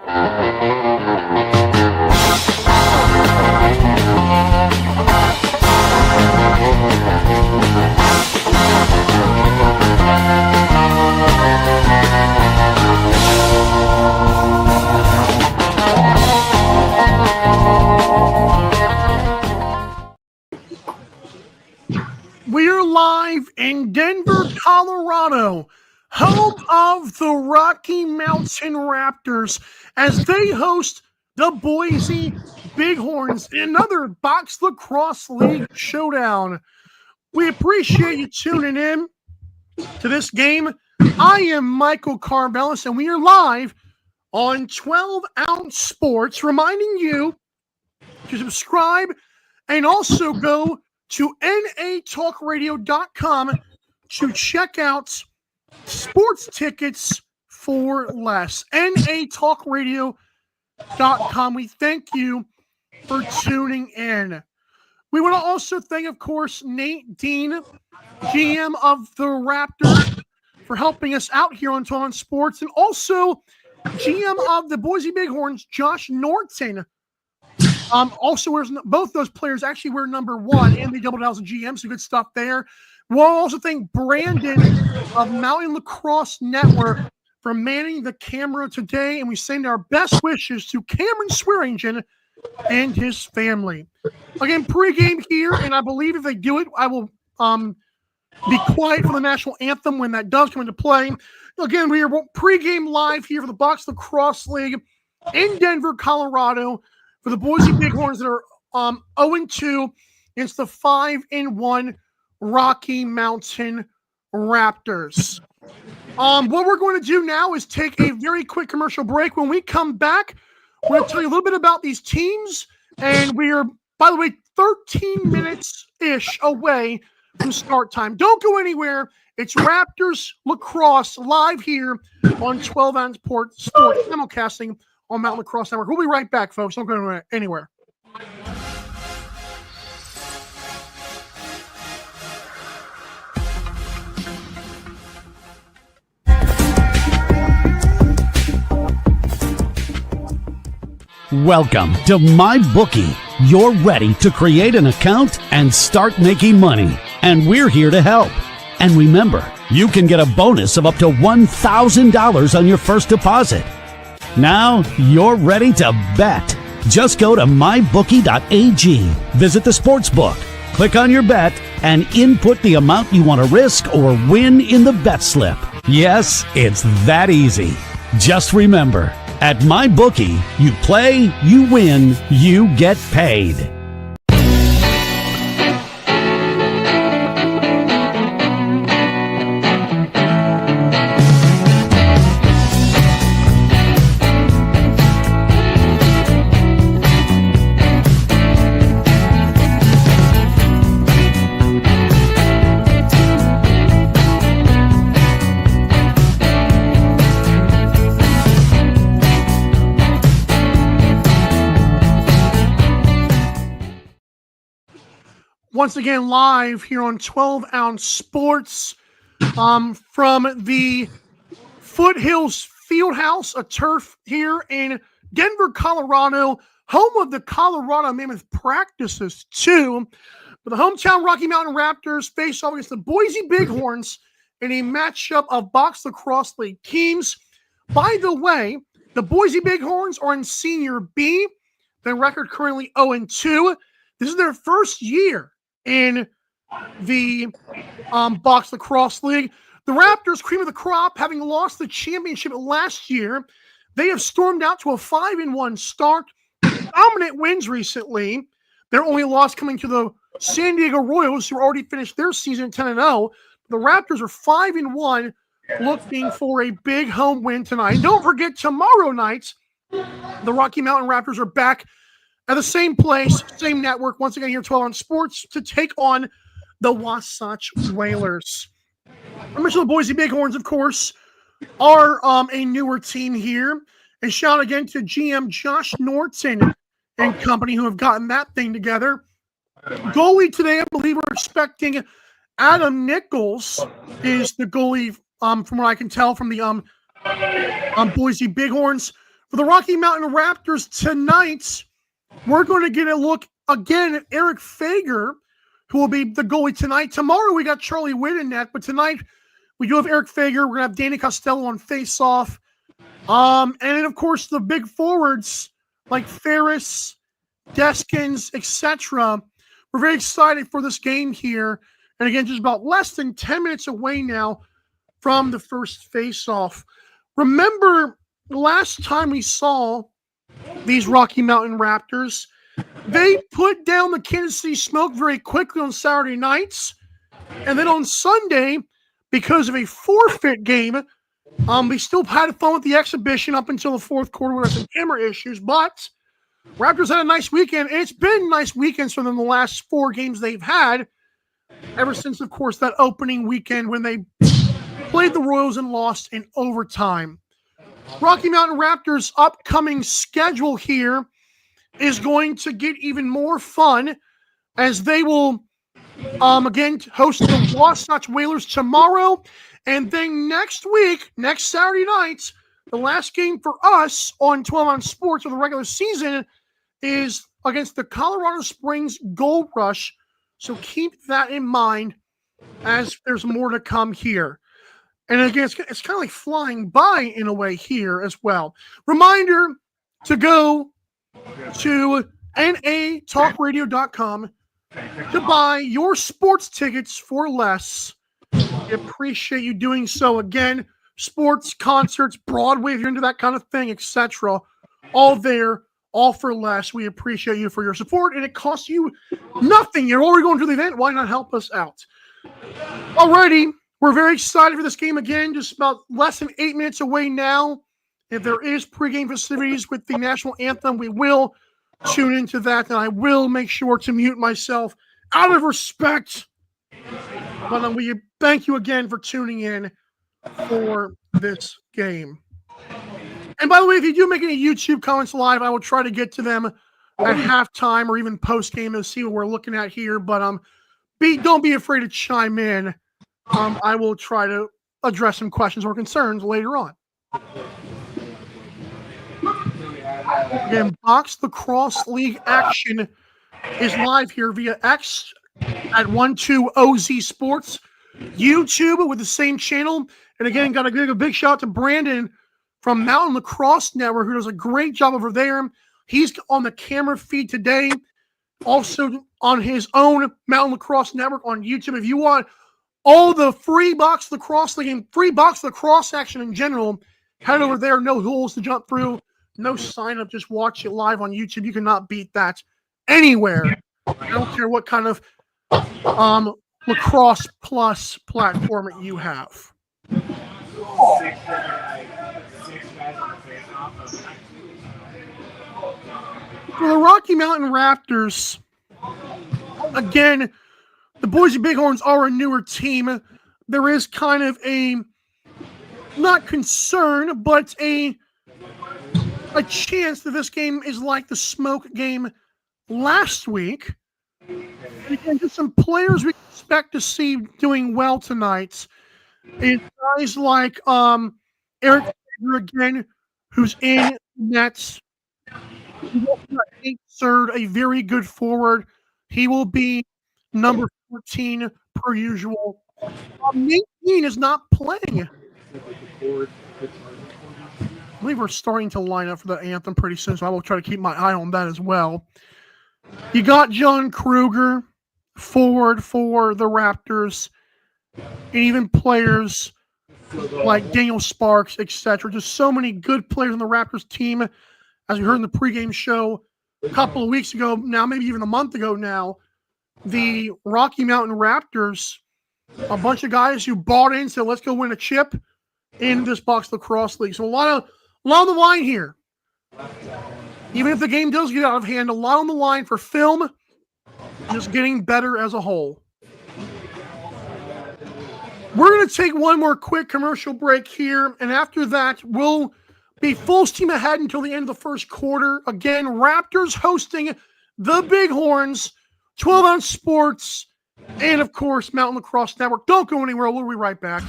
We're live in Denver, Colorado, home of the Rocky Mountain Raptors, as they host the Boise Bighorns in another Box Lacrosse League showdown. We appreciate you tuning in to this game. I am Michael Carvelis, and we are live on 12-Ounce Sports, reminding you to subscribe and also go to natalkradio.com to check out sports tickets for less. natalkradio.com. We thank you for tuning in. We want to also thank, of course, Nate Dean, GM of the Raptors, for helping us out here on 12 Sports, and also GM of the Boise Bighorns, Josh Norton. Also wears, both those players actually wear number 1, and they doubled out as a GM, so good stuff there. We'll also thank Brandon of Mountain Lacrosse Network for manning the camera today, and we send our best wishes to Cameron Swearingen and his family. Again, pregame here, and I believe if they do it, I will be quiet for the national anthem when that does come into play. Again, we are pregame live here for the Box Lacrosse League in Denver, Colorado, for the Boise Bighorns that are 0-2 against the 5-1 Rocky Mountain Raptors. What we're going to do now is take a very quick commercial break. When we come back, we're going to tell you a little bit about these teams, and we are, by the way, 13 minutes-ish away from start time. Don't go anywhere. It's Raptors Lacrosse live here on 12-Ounce Sports simulcasting on Mountain Lacrosse Network. We'll be right back, folks. Don't go anywhere. Welcome to MyBookie. You're ready to create an account and start making money, and we're here to help. And remember, you can get a bonus of up to $1,000 on your first deposit. Now you're ready to bet. Just go to mybookie.ag, visit the sportsbook, click on your bet, and input the amount you want to risk or win in the bet slip. Yes, it's that easy. Just remember, at MyBookie, you play, you win, you get paid. Once again, live here on 12-Ounce Sports from the Foothills Fieldhouse, a turf here in Denver, Colorado, home of the Colorado Mammoth practices, too. But the hometown Rocky Mountain Raptors face off against the Boise Bighorns in a matchup of Box Lacrosse League teams. By the way, the Boise Bighorns are in Senior B. Their record currently 0-2. This is their first year in the Box Lacrosse League. The Raptors, cream of the crop, having lost the championship last year, they have stormed out to a 5-1 start. Dominant wins recently. Their only loss coming to the San Diego Royals, who already finished their season 10-0. The Raptors are 5-1, looking for a big home win tonight. And don't forget, tomorrow night, the Rocky Mountain Raptors are back at the same place, same network, once again here, 12 on Sports, to take on the Wasatch Whalers. I mentioned the Boise Bighorns, of course, are a newer team here. And shout out again to GM Josh Norton and company who have gotten that thing together. Goalie today, I believe we're expecting Adam Nichols is the goalie, from what I can tell from the Boise Bighorns. For the Rocky Mountain Raptors tonight, we're going to get a look again at Eric Fager, who will be the goalie tonight. Tomorrow we got Charlie Witt in net, but tonight we do have Eric Fager. We're going to have Danny Costello on face-off. And then, of course, the big forwards like Ferris, Deskins, etc. We're very excited for this game here. And again, just about less than 10 minutes away now from the first face-off. Remember, last time we saw these Rocky Mountain Raptors, they put down the Kansas City Smoke very quickly on Saturday nights. And then on Sunday, because of a forfeit game, we still had fun with the exhibition up until the fourth quarter with some camera issues. But Raptors had a nice weekend, and it's been nice weekends for them the last 4 games they've had, ever since, of course, that opening weekend when they played the Royals and lost in overtime. Rocky Mountain Raptors' upcoming schedule here is going to get even more fun as they will, again, host the Wasatch Whalers tomorrow. And then next week, next Saturday night, the last game for us on 12 on Sports for the regular season is against the Colorado Springs Gold Rush. So keep that in mind as there's more to come here. And again, it's kind of like flying by in a way here as well. Reminder to go to natalkradio.com to buy your sports tickets for less. We appreciate you doing so. Again, sports, concerts, Broadway, if you're into that kind of thing, etc. All there, all for less. We appreciate you for your support, and it costs you nothing. You're already going to the event. Why not help us out? Alrighty, we're very excited for this game again. Just about less than 8 minutes away now. If there is pregame festivities with the national anthem, we will tune into that, and I will make sure to mute myself out of respect. But we thank you again for tuning in for this game. And by the way, if you do make any YouTube comments live, I will try to get to them at halftime or even post-game to see what we're looking at here. But don't be afraid to chime in. I will try to address some questions or concerns later on. Again, Box Lacrosse League action is live here via X at 12OZ Sports, YouTube with the same channel. And again, got to give a big shout out to Brandon from Mountain Lacrosse Network, who does a great job over there. He's on the camera feed today, also on his own Mountain Lacrosse Network on YouTube. If you want all the free Box Lacrosse League and free Box Lacrosse action in general, head over there. No hools to jump through, no sign up, just watch it live on YouTube. You cannot beat that anywhere. I don't care what kind of Lacrosse Plus platform you have. For the Rocky Mountain Raptors, again, the Boise Bighorns are a newer team. There is kind of a, not concern, but a chance that this game is like the Smoke game last week. And again, just some players we expect to see doing well tonight. Is guys like Eric Fager again, who's in nets. Third, a very good forward. He will be number 14 per usual. Nate Dean is not playing. I believe we're starting to line up for the anthem pretty soon, so I will try to keep my eye on that as well. You got John Kruger, forward for the Raptors, and even players like Daniel Sparks, etc. Just so many good players on the Raptors team. As we heard in the pregame show a couple of weeks ago, now maybe even a month ago now, the Rocky Mountain Raptors, a bunch of guys who bought in, said, let's go win a chip in this Box Lacrosse League. So a lot on the line here. Even if the game does get out of hand, a lot on the line for film, just getting better as a whole. We're going to take one more quick commercial break here, and after that, we'll be full steam ahead until the end of the first quarter. Again, Raptors hosting the Bighorns, 12 Ounce Sports, and of course, Mountain Lacrosse Network. Don't go anywhere. We'll be right back.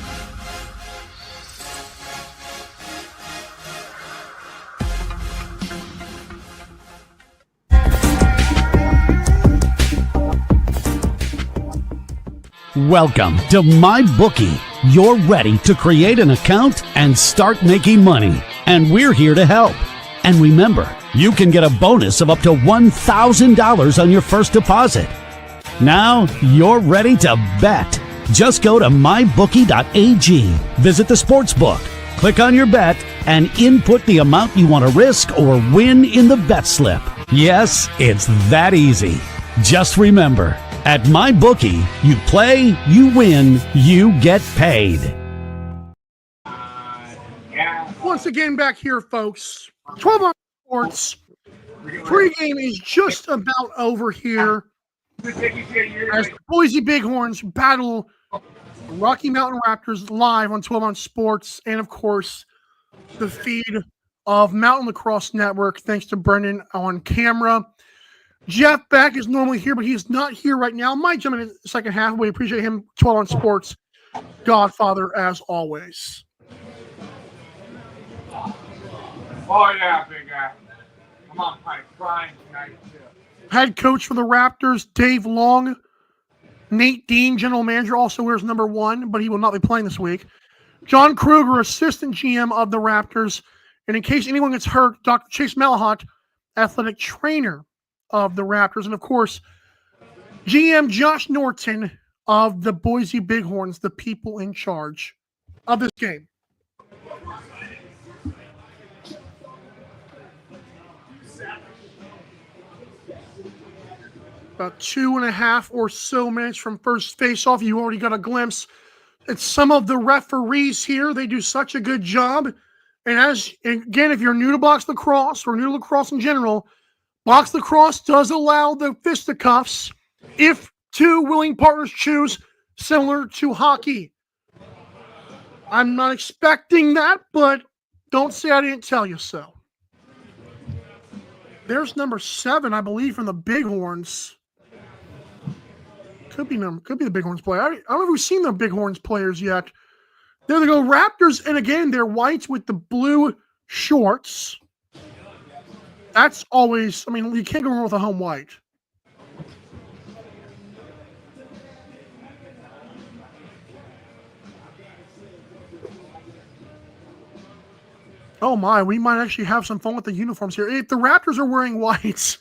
Welcome to MyBookie. You're ready to create an account and start making money. And we're here to help. And remember, you can get a bonus of up to $1,000 on your first deposit. Now you're ready to bet. Just go to mybookie.ag, visit the sportsbook, click on your bet, and input the amount you want to risk or win in the bet slip. Yes, it's that easy. Just remember, at MyBookie, you play, you win, you get paid. Once again, back here, folks. 12 on Sports. Pre-game is just about over here as the Boise Bighorns battle Rocky Mountain Raptors live on 12 on Sports, and of course, the feed of Mountain Lacrosse Network. Thanks to Brendan on camera. Jeff Beck is normally here, but he's not here right now. Might jump in the second half. We appreciate him. 12 on Sports, Godfather as always. Oh yeah, big guy. Come on, Pike. Crying tonight too. Head coach for the Raptors, Dave Long. Nate Dean, general manager, also wears number 1, but he will not be playing this week. John Kruger, assistant GM of the Raptors. And in case anyone gets hurt, Dr. Chase Malahat, athletic trainer of the Raptors. And of course, GM Josh Norton of the Boise Bighorns, the people in charge of this game. About 2.5 or so minutes from first face-off. You already got a glimpse at some of the referees here. They do such a good job. And again, if you're new to box lacrosse or new to lacrosse in general, box lacrosse does allow the fisticuffs if two willing partners choose, similar to hockey. I'm not expecting that, but don't say I didn't tell you so. There's number 7, I believe, from the Bighorns. Could be the Bighorns player. I don't know if we've seen the Bighorns players yet. There they go, Raptors, and again, they're whites with the blue shorts. That's always, you can't go wrong with a home white. Oh my, we might actually have some fun with the uniforms here. If the Raptors are wearing whites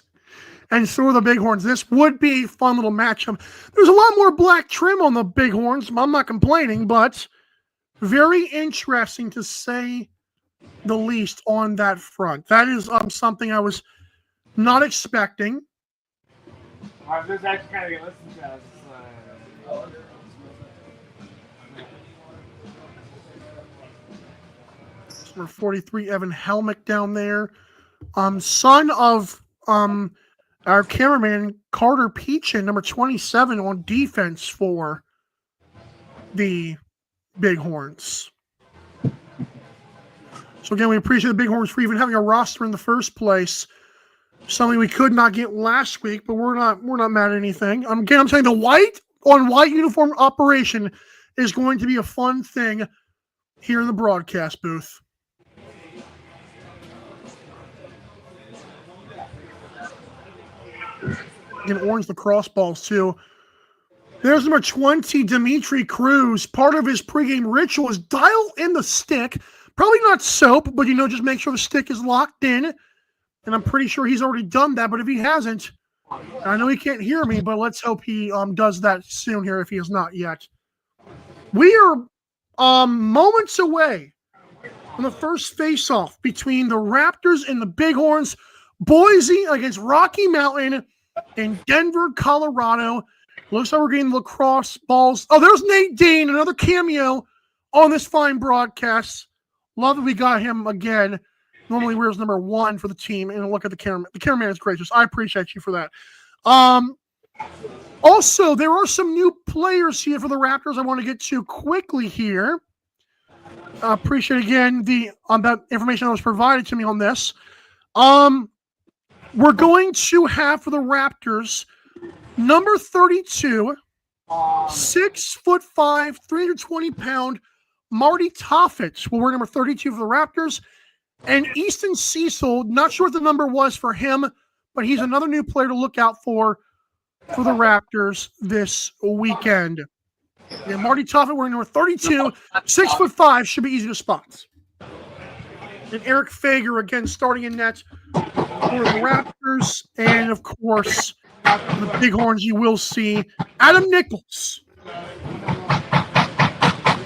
and so are the Bighorns, this would be a fun little matchup. There's a lot more black trim on the Bighorns. I'm not complaining, but very interesting to say the least on that front. That is something I was not expecting. This is actually kind of get listened to. Number 43, Evan Helmick down there. Son of our cameraman, Carter Peachin, number 27 on defense for the Bighorns. So again, we appreciate the Bighorns for even having a roster in the first place. Something we could not get last week, but we're not mad at anything. Again, I'm saying the white on white uniform operation is going to be a fun thing here in the broadcast booth. Again, orange lacrosse balls too. There's number 20, Dimitri Cruz. Part of his pregame ritual is dial in the stick. Probably not soap, but just make sure the stick is locked in. And I'm pretty sure he's already done that. But if he hasn't, I know he can't hear me, but let's hope he does that soon here if he has not yet. We are moments away from the first face-off between the Raptors and the Bighorns. Boise against Rocky Mountain in Denver, Colorado. Looks like we're getting lacrosse balls. Oh, there's Nate Dean, another cameo on this fine broadcast. Love that we got him again. Normally wears number 1 for the team. And look at the cameraman. The cameraman is gracious. I appreciate you for that. Also, there are some new players here for the Raptors I want to get to quickly here. Appreciate again that information that was provided to me on this. We're going to have for the Raptors number 32, 6'5", 320-pound Marty Toffett will wear number 32 for the Raptors. And Easton Cecil, not sure what the number was for him, but he's another new player to look out for the Raptors this weekend. Yeah, Marty Tuffet wearing number 32, 6'5", should be easy to spot. And Eric Fager again starting in net for the Raptors, and of course the Bighorns. You will see Adam Nichols.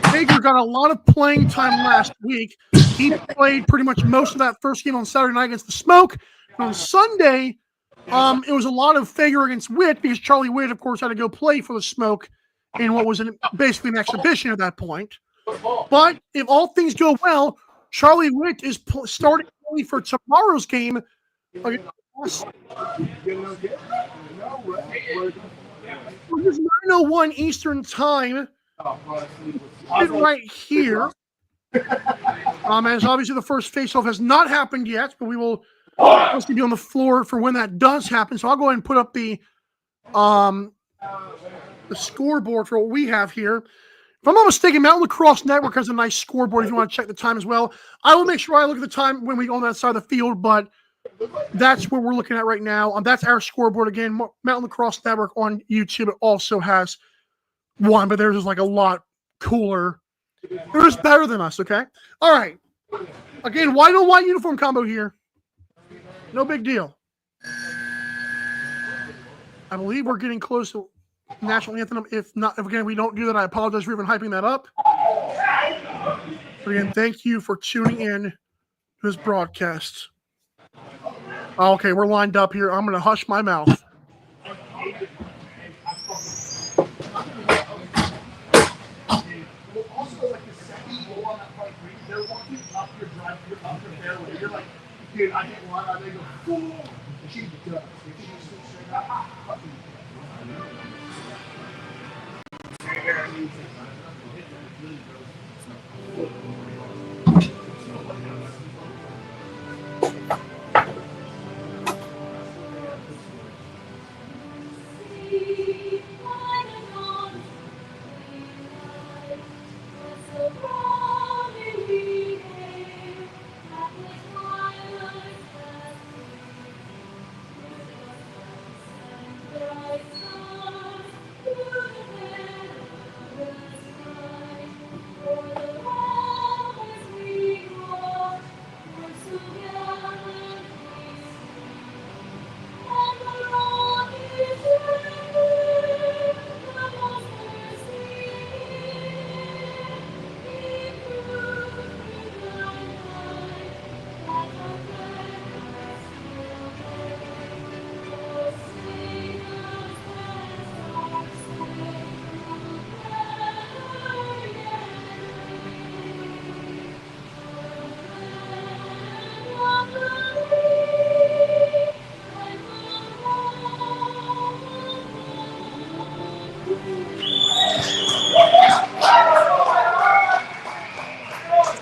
Fager got a lot of playing time last week. He played pretty much most of that first game on Saturday night against the Smoke. And on Sunday, it was a lot of Fager against Witt because Charlie Witt, of course, had to go play for the Smoke in what was basically an exhibition at that point. But if all things go well, Charlie Witt is starting only for tomorrow's game against us. It's 9:01 Eastern Time. Right here. As obviously the first faceoff has not happened yet, but we will supposed to be on the floor for when that does happen. So I'll go ahead and put up the scoreboard for what we have here. If I'm not mistaken, Mountain Lacrosse Network has a nice scoreboard if you want to check the time as well. I will make sure I look at the time when we go on that side of the field, but that's what we're looking at right now. That's our scoreboard again. Mountain Lacrosse Network on YouTube also has one, but theirs is like a lot cooler. They're just better than us, okay? All right. Again, white on white uniform combo here. No big deal. I believe we're getting close to national anthem. If again we don't do that, I apologize for even hyping that up. But again, thank you for tuning in to this broadcast. Okay, we're lined up here. I'm going to hush my mouth. Dude, I hit one, I go, boom, and she does.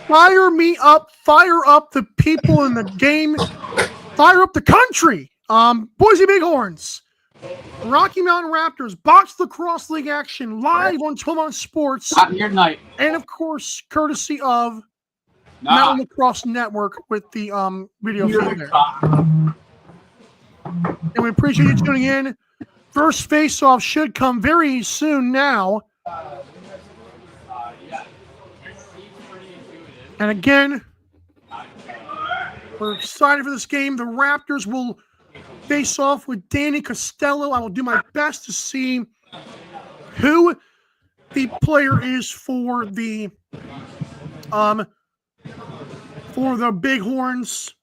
Fire me up, fire up the people in the game, fire up the country. Boise Bighorns, Rocky Mountain Raptors, Box Lacrosse League action live on 12 on Sports. Not here tonight. And of course, courtesy of Mountain Lacrosse Network with the video feed there. And we appreciate you tuning in. First face-off should come very soon now. And again, we're excited for this game. The Raptors will face off with Danny Costello. I will do my best to see who the player is for the Bighorns.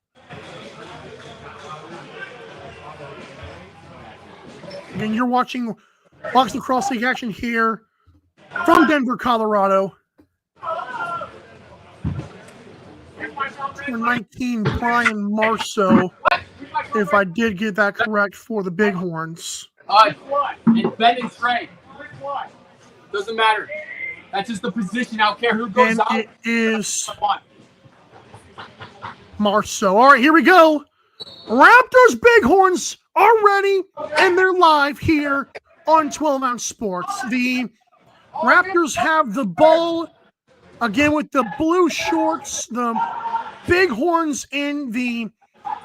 Again, you're watching Box Lacrosse League action here from Denver, Colorado. Number 19, Brian Marceau, if I did get that correct, for the Bighorns. And Ben and Trey. Doesn't matter. That's just the position. I don't care who goes out. And it is Marceau. All right, here we go. Raptors Bighorns are ready, and they're live here on 12 Ounce Sports. The Raptors have the ball, again, with the blue shorts. The Bighorns in the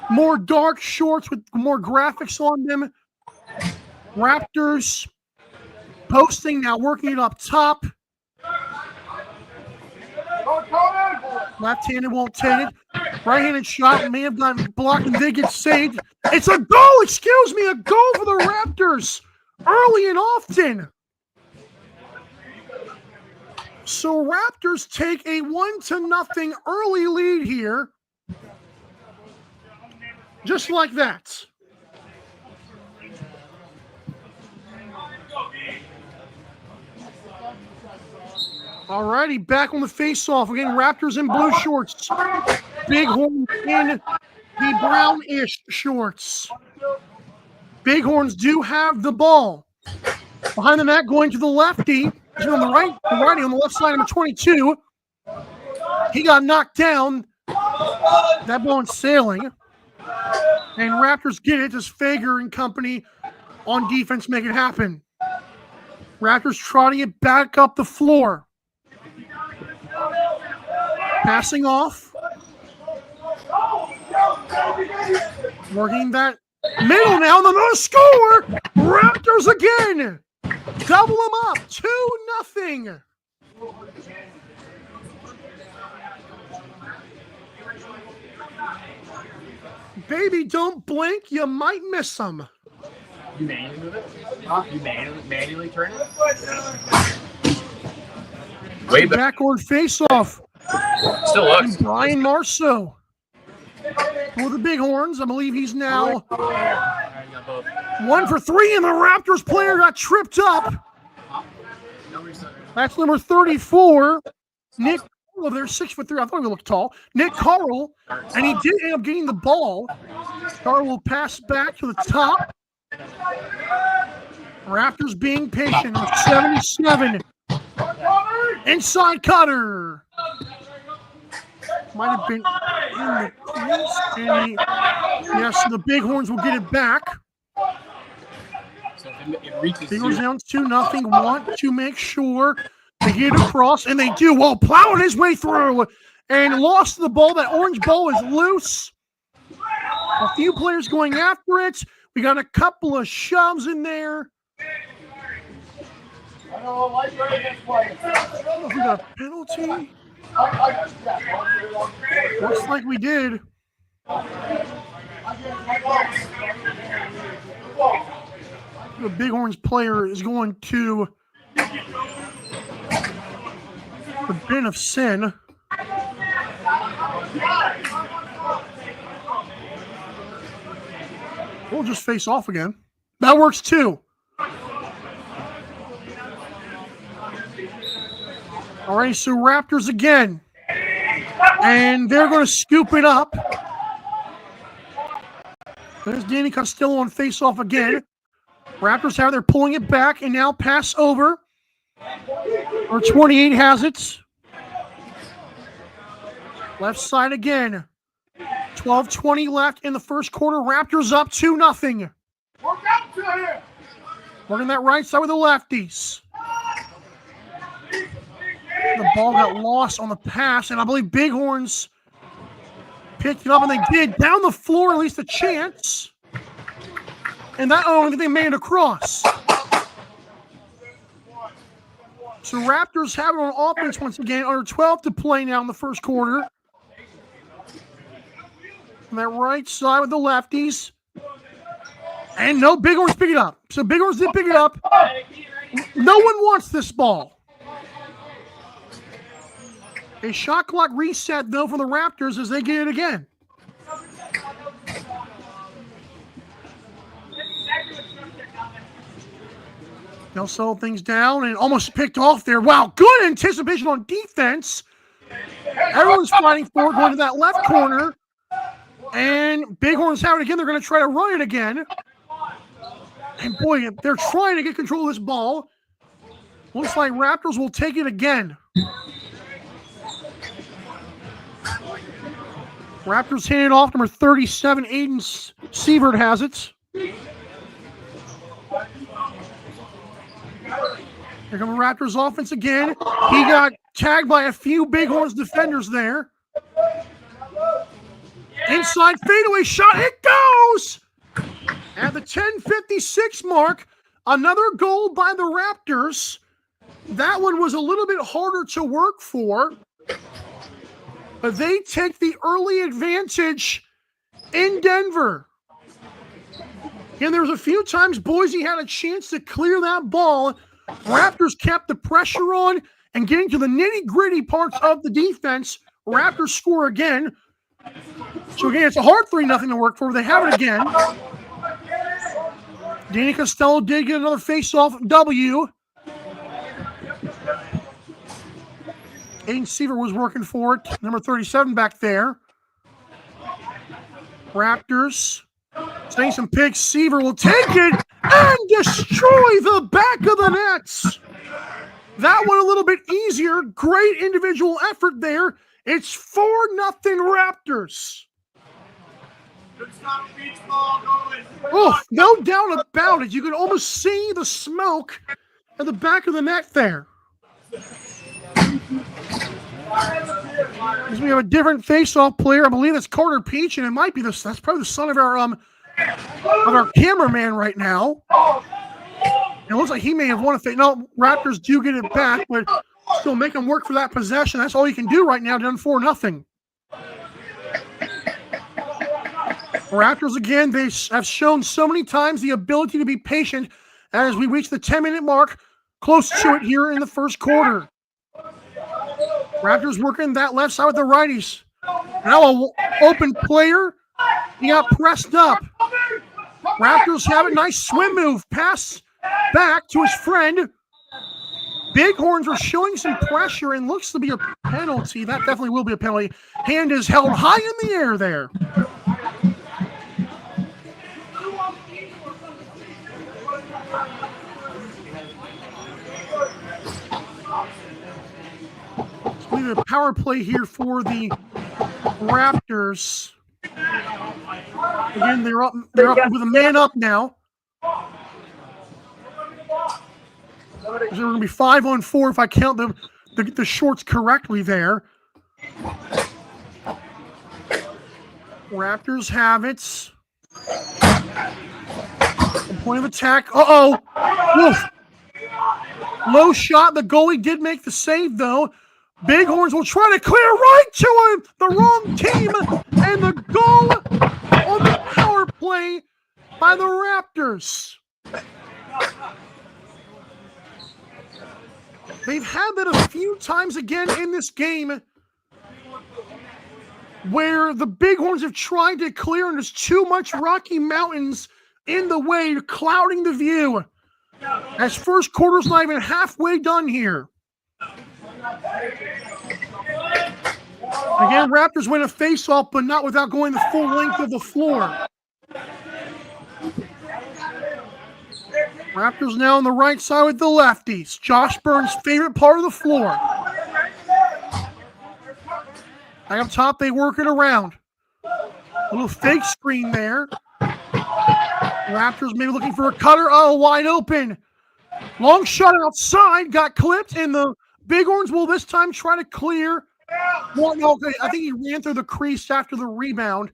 more dark shorts with more graphics on them. Raptors posting, now working it up top. Left-handed won't take it. Right-handed shot may have gotten blocked and did get saved. It's a goal, excuse me, a goal for the Raptors early and often. So Raptors take a 1-0 early lead here. Just like that. Alrighty, back on the face-off. Again, Raptors in blue shorts. Bighorns in the brownish shorts. Bighorns do have the ball. Behind the net, going to the lefty. He's on the righty on the left side, number 22. He got knocked down. That ball went sailing. And Raptors get it as Fager and company on defense make it happen. Raptors trotting it back up the floor. Passing off. Working that middle now. The score. Raptors again. Double them up. 2-0. Baby, don't blink. You might miss them. You manually move it? Huh? You manually turn it? Way back. Backward face-off. Still looks. And Brian Marceau for the Bighorns. I believe he's now 1 for 3, and the Raptors player got tripped up. That's number 34, Nick. Oh, they're 6'3". I thought he looked tall. Nick Carl, and he did end up getting the ball. Carl will pass back to the top. Raptors being patient with 77. Inside cutter. Might have been in the crease. And yes, the Bighorns will get it back. Bighorns down 2-0. Want to make sure they get it across, and they do. Well, plowing his way through and lost the ball. That orange ball is loose. A few players going after it. We got a couple of shoves in there. I don't know if we got a penalty. Looks like we did. The Bighorns player is going to the bin of sin. We'll just face off again. That works too. All right, so Raptors again. And they're going to scoop it up. There's Danny Costello on face-off again. Raptors have it. They're pulling it back, and now pass over. Or 28 has it. Left side again. 12:20 left in the first quarter. Raptors up 2-0. Working that right side with the lefties. The ball got lost on the pass, and I believe Bighorns picked it up, and they did. Down the floor, at least a chance. And that, I think they made it across. So Raptors have it on offense once again. Under 12 to play now in the first quarter. On that right side with the lefties. And no, Bighorns pick it up. So Bighorns did pick it up. No one wants this ball. A shot clock reset, though, for the Raptors as they get it again. They'll settle things down and almost picked off there. Wow, good anticipation on defense. Everyone's fighting for it, going to that left corner. And Bighorns have it again. They're going to try to run it again. And boy, they're trying to get control of this ball. Looks like Raptors will take it again. Raptors hand it off. Number 37, Aiden Sievert has it. Here come the Raptors offense again. He got tagged by a few Bighorns defenders there. Inside fadeaway shot. It goes! At the 10:56 mark, another goal by the Raptors. That one was a little bit harder to work for. But they take the early advantage in Denver. And there was a few times Boise had a chance to clear that ball. Raptors kept the pressure on and getting to the nitty-gritty parts of the defense. Raptors score again. So again, it's a hard 3-0 to work for. They have it again. Danny Costello did get another face-off W. Aiden Seaver was working for it. Number 37 back there. Raptors setting some picks. Seaver will take it and destroy the back of the nets. That one a little bit easier. Great individual effort there. It's 4-0 Raptors. Oh, no doubt about it. You can almost see the smoke at the back of the net there. As we have a different face-off player. I believe it's Carter Peach, and it might be that's probably the son of our cameraman right now. It looks like he may have won a face. No, Raptors do get it back, but still make them work for that possession. That's all you can do right now, done 4-0. Raptors, again, they have shown so many times the ability to be patient as we reach the 10-minute mark, close to it here in the first quarter. Raptors working that left side with the righties. Now an open player. He got pressed up. Raptors have a nice swim move. Pass back to his friend. Bighorns are showing some pressure and looks to be a penalty. That definitely will be a penalty. Hand is held high in the air there. We have a power play here for the Raptors. Again, they're up with a man up now. So they're going to be 5-on-4 if I count the shorts correctly there. Raptors have it. Point of attack. Uh-oh. Woof. Low shot. The goalie did make the save, though. Bighorns will try to clear right to him. The wrong team. And the goal on the power play by the Raptors. They've had that a few times again in this game where the Bighorns have tried to clear and there's too much Rocky Mountains in the way, clouding the view. As first quarter's not even halfway done here. Again, Raptors win a face-off, but not without going the full length of the floor. Raptors now on the right side with the lefties. Josh Burns' favorite part of the floor. Back up top, they work it around. A little fake screen there. Raptors maybe looking for a cutter. Oh, wide open. Long shot outside, got clipped, and the Bighorns will this time try to clear. Well, no, I think he ran through the crease after the rebound.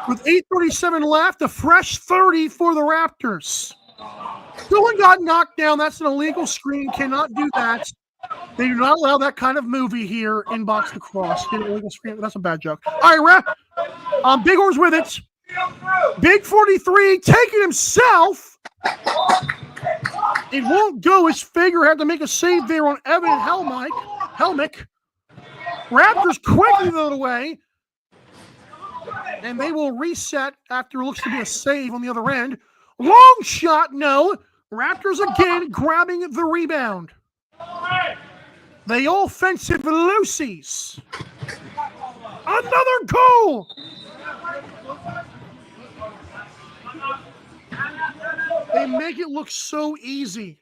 With 8:37 left, a fresh 30 for the Raptors. Someone got knocked down. That's an illegal screen. Cannot do that. They do not allow that kind of movie here in box lacrosse. Illegal screen. That's a bad joke. All right, Bighorns with it. Big 43 taking himself. It won't go as Fager had to make a save there on Evan Helmick. Raptors quickly throw it away. And they will reset after it looks to be a save on the other end. Long shot, no. Raptors again grabbing the rebound. The offensive Lucy's. Another goal. They make it look so easy.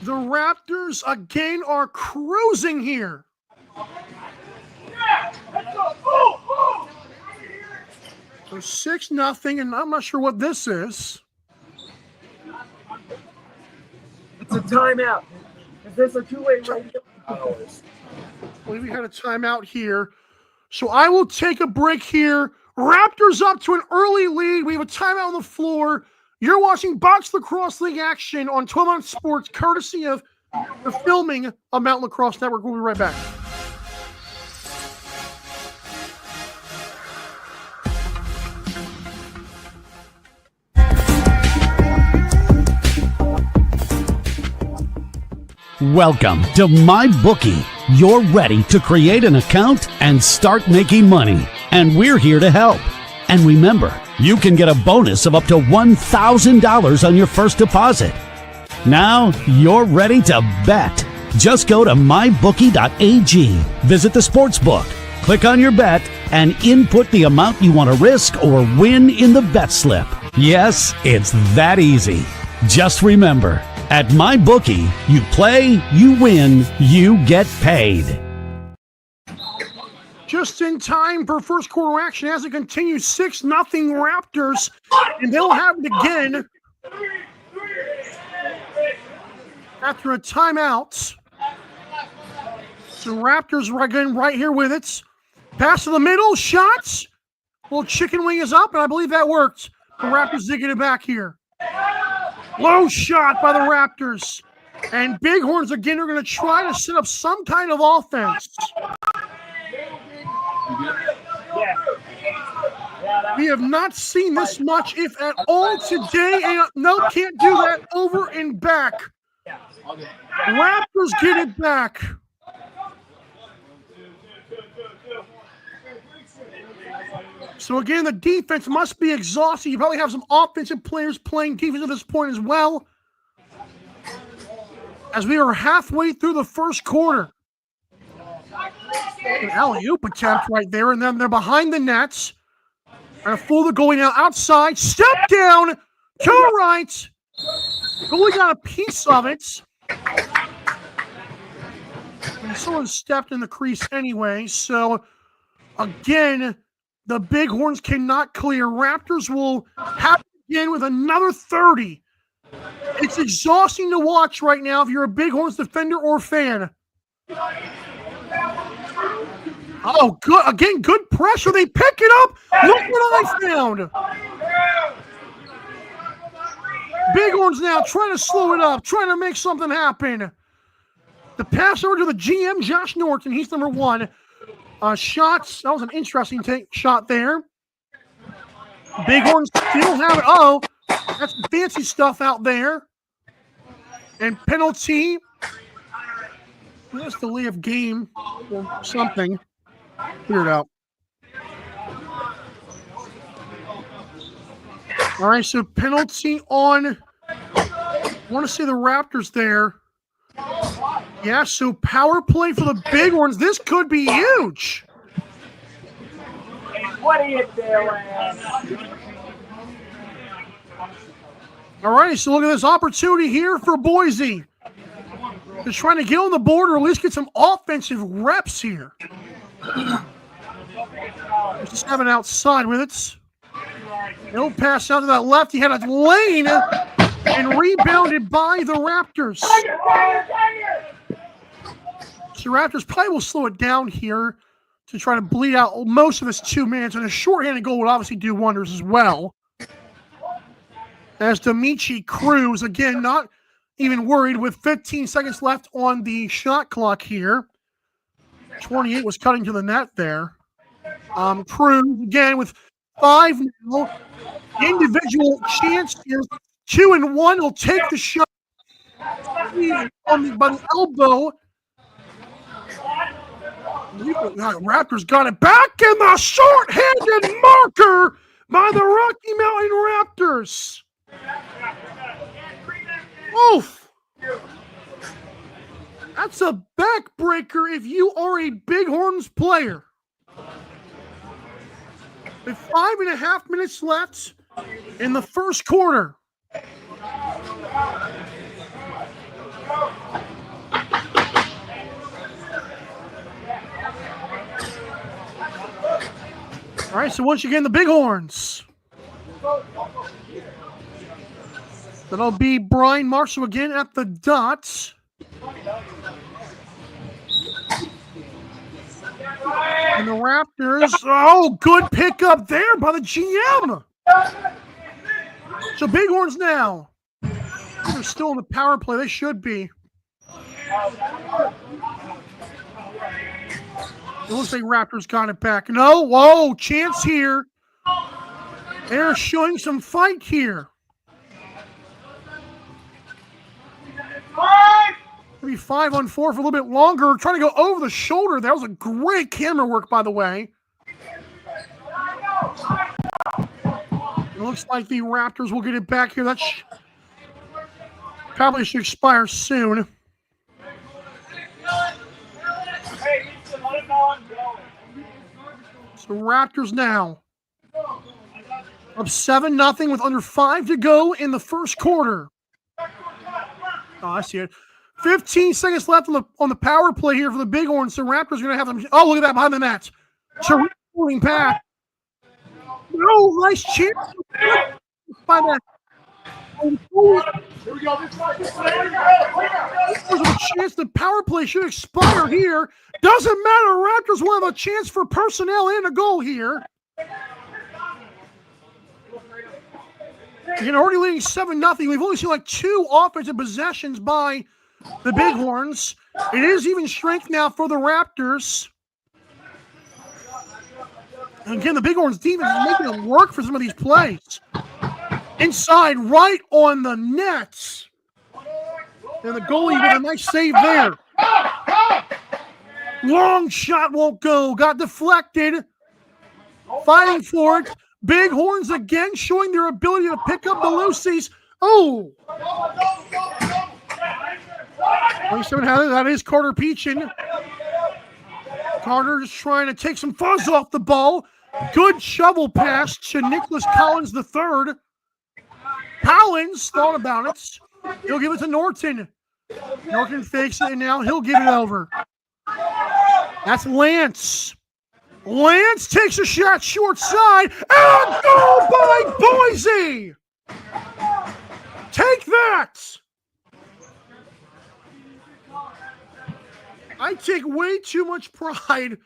The Raptors again are cruising here. So 6-0, and I'm not sure what this is. It's a timeout. If there's a two-way right, I believe we had a timeout here. So I will take a break here. Raptors up to an early lead. We have a timeout on the floor. You're watching Box Lacrosse League action on 12 Ounce Sports, courtesy of the filming of Mount Lacrosse Network. We'll be right back. Welcome to MyBookie. You're ready to create an account and start making money. And we're here to help. And remember, you can get a bonus of up to $1,000 on your first deposit. Now you're ready to bet. Just go to mybookie.ag, visit the sportsbook, click on your bet, and input the amount you want to risk or win in the bet slip. Yes, it's that easy. Just remember, at MyBookie, you play, you win, you get paid. Just in time for first quarter action as it continues 6-0 Raptors, and they'll have it again after a timeout. So Raptors are again right here with it. Pass to the middle, shots. Little chicken wing is up, and I believe that worked. The Raptors did get it back here. Low shot by the Raptors. And Bighorns again are going to try to set up some kind of offense. We have not seen this much, if at all, today. And no, can't do that. Over and back. Raptors get it back. So again, the defense must be exhausted. You probably have some offensive players playing defense at this point as well, as we are halfway through the first quarter. An alley-oop attempt right there, and then they're behind the nets. And a fool going out outside. Step down to the right. Goalie got a piece of it. And someone stepped in the crease anyway. So again, the Bighorns cannot clear. Raptors will have to begin with another 30. It's exhausting to watch right now if you're a Bighorns defender or fan. Oh, good. Again, good pressure. They pick it up. Look what I found. Bighorns now trying to slow it up, trying to make something happen. The pass over to the GM, Josh Norton. He's number one. Shots. That was an interesting shot there. Bighorns still have it. Oh, that's some fancy stuff out there. And penalty. That's delay of game or something. Figure it out. All right, so penalty on, I want to say the Raptors there. Yeah, so power play for the Bighorns. This could be huge. What are you doing? All right, so look at this opportunity here for Boise. They're trying to get on the board or at least get some offensive reps here. Just have it outside with it. He'll pass out to that left. He had a lane and rebounded by the Raptors. So Raptors probably will slow it down here to try to bleed out most of this 2 minutes. And a shorthanded goal would obviously do wonders as well. As Demichi Cruz, again, not even worried with 15 seconds left on the shot clock here. 28 was cutting to the net there. Cruz, again, with 5 now. Individual chance here. 2 and 1 will take the shot by the elbow. Raptors got it back in the short-handed marker by the Rocky Mountain Raptors. Oof. That's a backbreaker if you are a Bighorns player. With 5.5 minutes left in the first quarter. All right, so once again, the Bighorns. That'll be Brian Marshall again at the dot. And the Raptors, oh, good pickup there by the GM. So Bighorns now. They're still in the power play. They should be. It looks like Raptors got it back. No, whoa, chance here. They're showing some fight here. Maybe 5-on-4 for a little bit longer. Trying to go over the shoulder. That was a great camera work, by the way. It looks like the Raptors will get it back here. That probably should expire soon. So Raptors now up 7-0 with under 5 to go in the first quarter. Oh, I see it. 15 seconds left on the power play here for the Bighorns. So Raptors are going to have them. Oh, look at that behind the net. Terrific pass. No, nice chance by that. Here we go. There's a chance the power play should expire here. Doesn't matter. Raptors will have a chance for personnel and a goal here. Again, already leading 7-0. We've only seen like 2 offensive possessions by the Bighorns. It is even strength now for the Raptors. And again, the Bighorns defense is making it work for some of these plays. Inside, right on the net. And the goalie with a nice save there. Long shot won't go. Got deflected. Fighting for it. Bighorns again showing their ability to pick up the loosies. Oh! 27, that is Carter Peachin. Carter just trying to take some fuzz off the ball. Good shovel pass to Nicholas Collins III. Collins thought about it. He'll give it to Norton. Norton fakes it, and now he'll give it over. That's Lance. Lance takes a shot short side, and a goal by Boise! Take that! I take way too much pride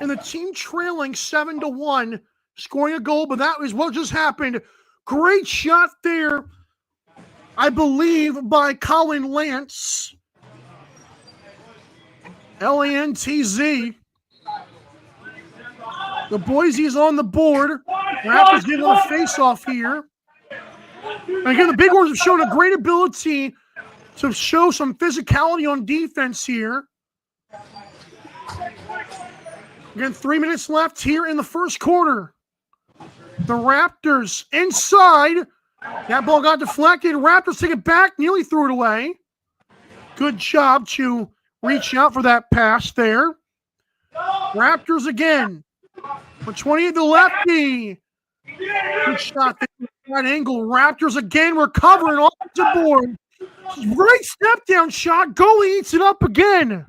in the team trailing 7-1, scoring a goal, but that is what just happened. Great shot there, I believe, by Colin Lance. Lantz. The Boise is on the board. Raptors getting a face-off here. And again, the Bighorns have shown a great ability to show some physicality on defense here. Again, 3 minutes left here in the first quarter. The Raptors inside. That ball got deflected. Raptors take it back, nearly threw it away. Good job to reach out for that pass there. Raptors again. With 28 to lefty. Good shot there. That angle. Raptors again recovering off the board. Great step down shot. Goalie eats it up again.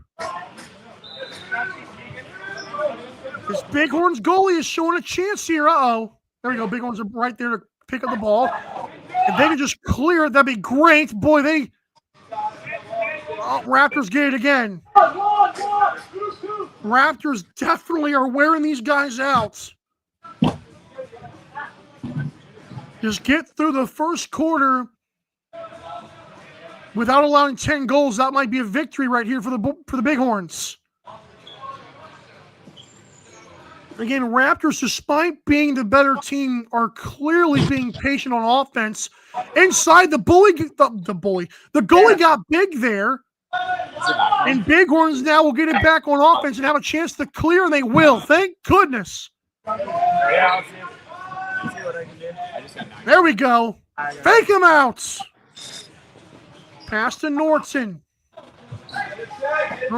This Bighorns goalie is showing a chance here. Uh-oh. There we go. Bighorns are right there to pick up the ball. If they can just clear it, that'd be great. Boy, they... Oh, Raptors get it again. Raptors definitely are wearing these guys out. Just get through the first quarter without allowing 10 goals. That might be a victory right here for the Bighorns. Again, Raptors, despite being the better team, are clearly being patient on offense. Inside, the goalie got big there. And Bighorns now will get it back on offense and have a chance to clear, and they will. Thank goodness. There we go. Fake him out. Pass to Norton.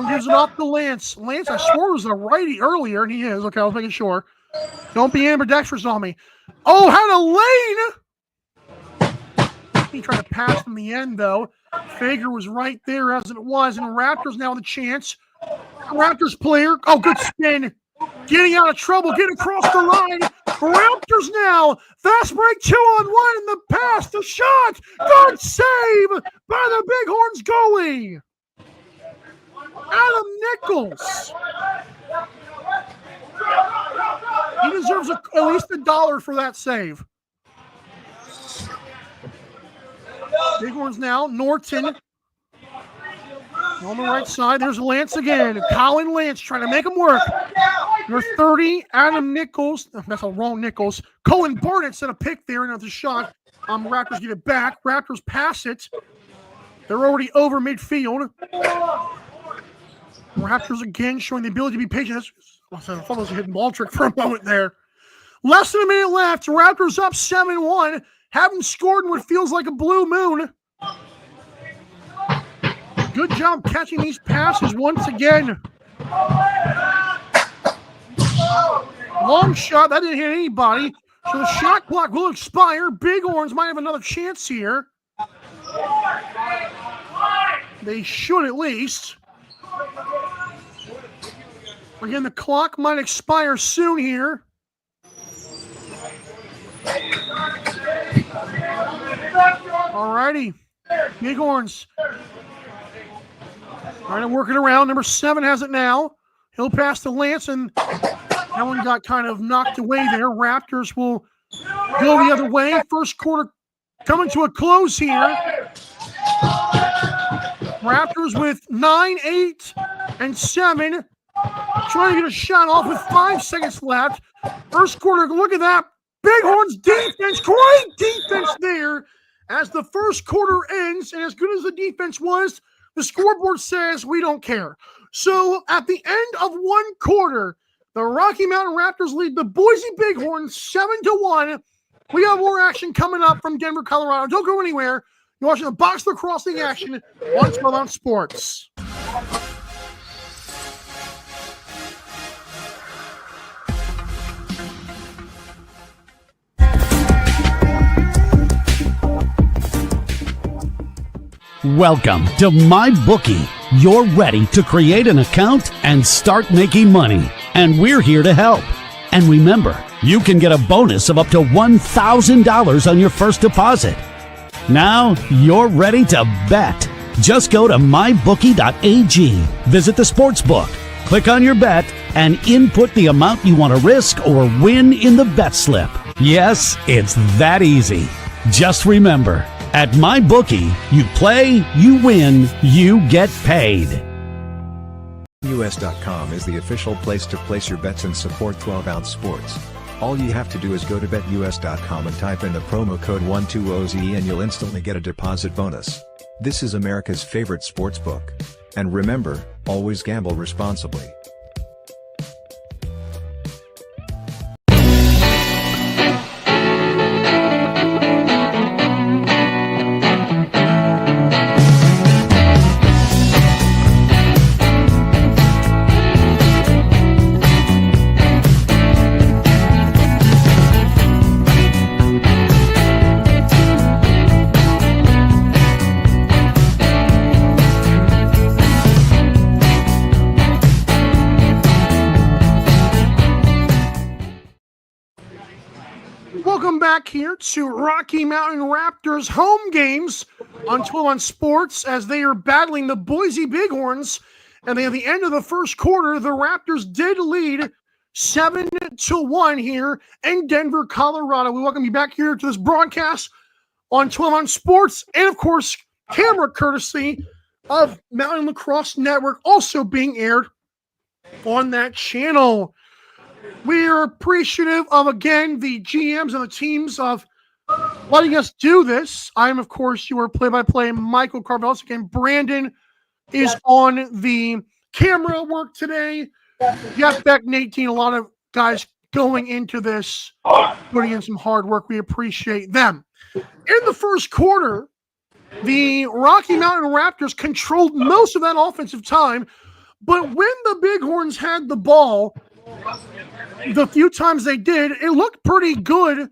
Gives it off to Lance. Lance, I swore was a righty earlier, and he is. Okay, I was making sure. Don't be ambidextrous on me. Oh, had a lane! He tried to pass in the end, though. Fager was right there as it was, and Raptors now with a chance. Raptors player. Oh, good spin. Getting out of trouble, getting across the line. Raptors now. Fast break 2-on-1 in the pass. The shot. Good save by the Bighorns goalie. Adam Nichols. He deserves at least $1 for that save. Bighorns now. Norton. On the right side, there's Lance again. Colin Lance trying to make him work. Number 30, Adam Nichols. That's a wrong Nichols. Colin Barnett set a pick there. Another shot. Raptors get it back. Raptors pass it. They're already over midfield. Raptors again showing the ability to be patient. I thought it was a hidden ball trick for a moment there. Less than a minute left. Raptors up 7-1. Haven't scored in what feels like a blue moon. Good job catching these passes once again. Long shot. That didn't hit anybody. So the shot clock will expire. Bighorns might have another chance here. They should at least. Again, the clock might expire soon here. Alrighty. Bighorns. Trying to work it around. Number 7 has it now. He'll pass to Lance, and that one got kind of knocked away there. Raptors will go the other way. First quarter coming to a close here. Raptors with 9, 8, and 7. Trying to get a shot off with 5 seconds left. First quarter, look at that. Bighorns defense, great defense there as the first quarter ends. And as good as the defense was, the scoreboard says we don't care. So at the end of one quarter, the Rocky Mountain Raptors lead the Boise Bighorns 7-1. We got more action coming up from Denver, Colorado. Don't go anywhere. You're watching the Box Lacrosse League action on 12 Ounce Sports. Welcome to MyBookie. You're ready to create an account and start making money. And we're here to help. And remember, you can get a bonus of up to $1,000 on your first deposit. Now you're ready to bet. Just go to mybookie.ag, visit the sportsbook, click on your bet, and input the amount you want to risk or win in the bet slip. Yes, it's that easy. Just remember, at MyBookie, you play, you win, you get paid. BetUS.com is the official place to place your bets and support 12 Ounce Sports. All you have to do is go to BetUS.com and type in the promo code 120OZE and you'll instantly get a deposit bonus. This is America's favorite sportsbook. And remember, always gamble responsibly. Welcome back here to Rocky Mountain Raptors home games on 12 Ounce Sports as they are battling the Boise Bighorns. And then at the end of the first quarter, the Raptors did lead 7-1 here in Denver, Colorado. We welcome you back here to this broadcast on 12 Ounce Sports and, of course, camera courtesy of Mountain Lacrosse Network, also being aired on that channel. We are appreciative of, again, the GMs and the teams of letting us do this. I am, of course, your play-by-play Michael Carvelis. Again, Brandon is on the camera work today. Jeff Beck, Nate Dean, a lot of guys going into this, putting in some hard work. We appreciate them. In the first quarter, the Rocky Mountain Raptors controlled most of that offensive time, but when the Bighorns had the ball, the few times they did, it looked pretty good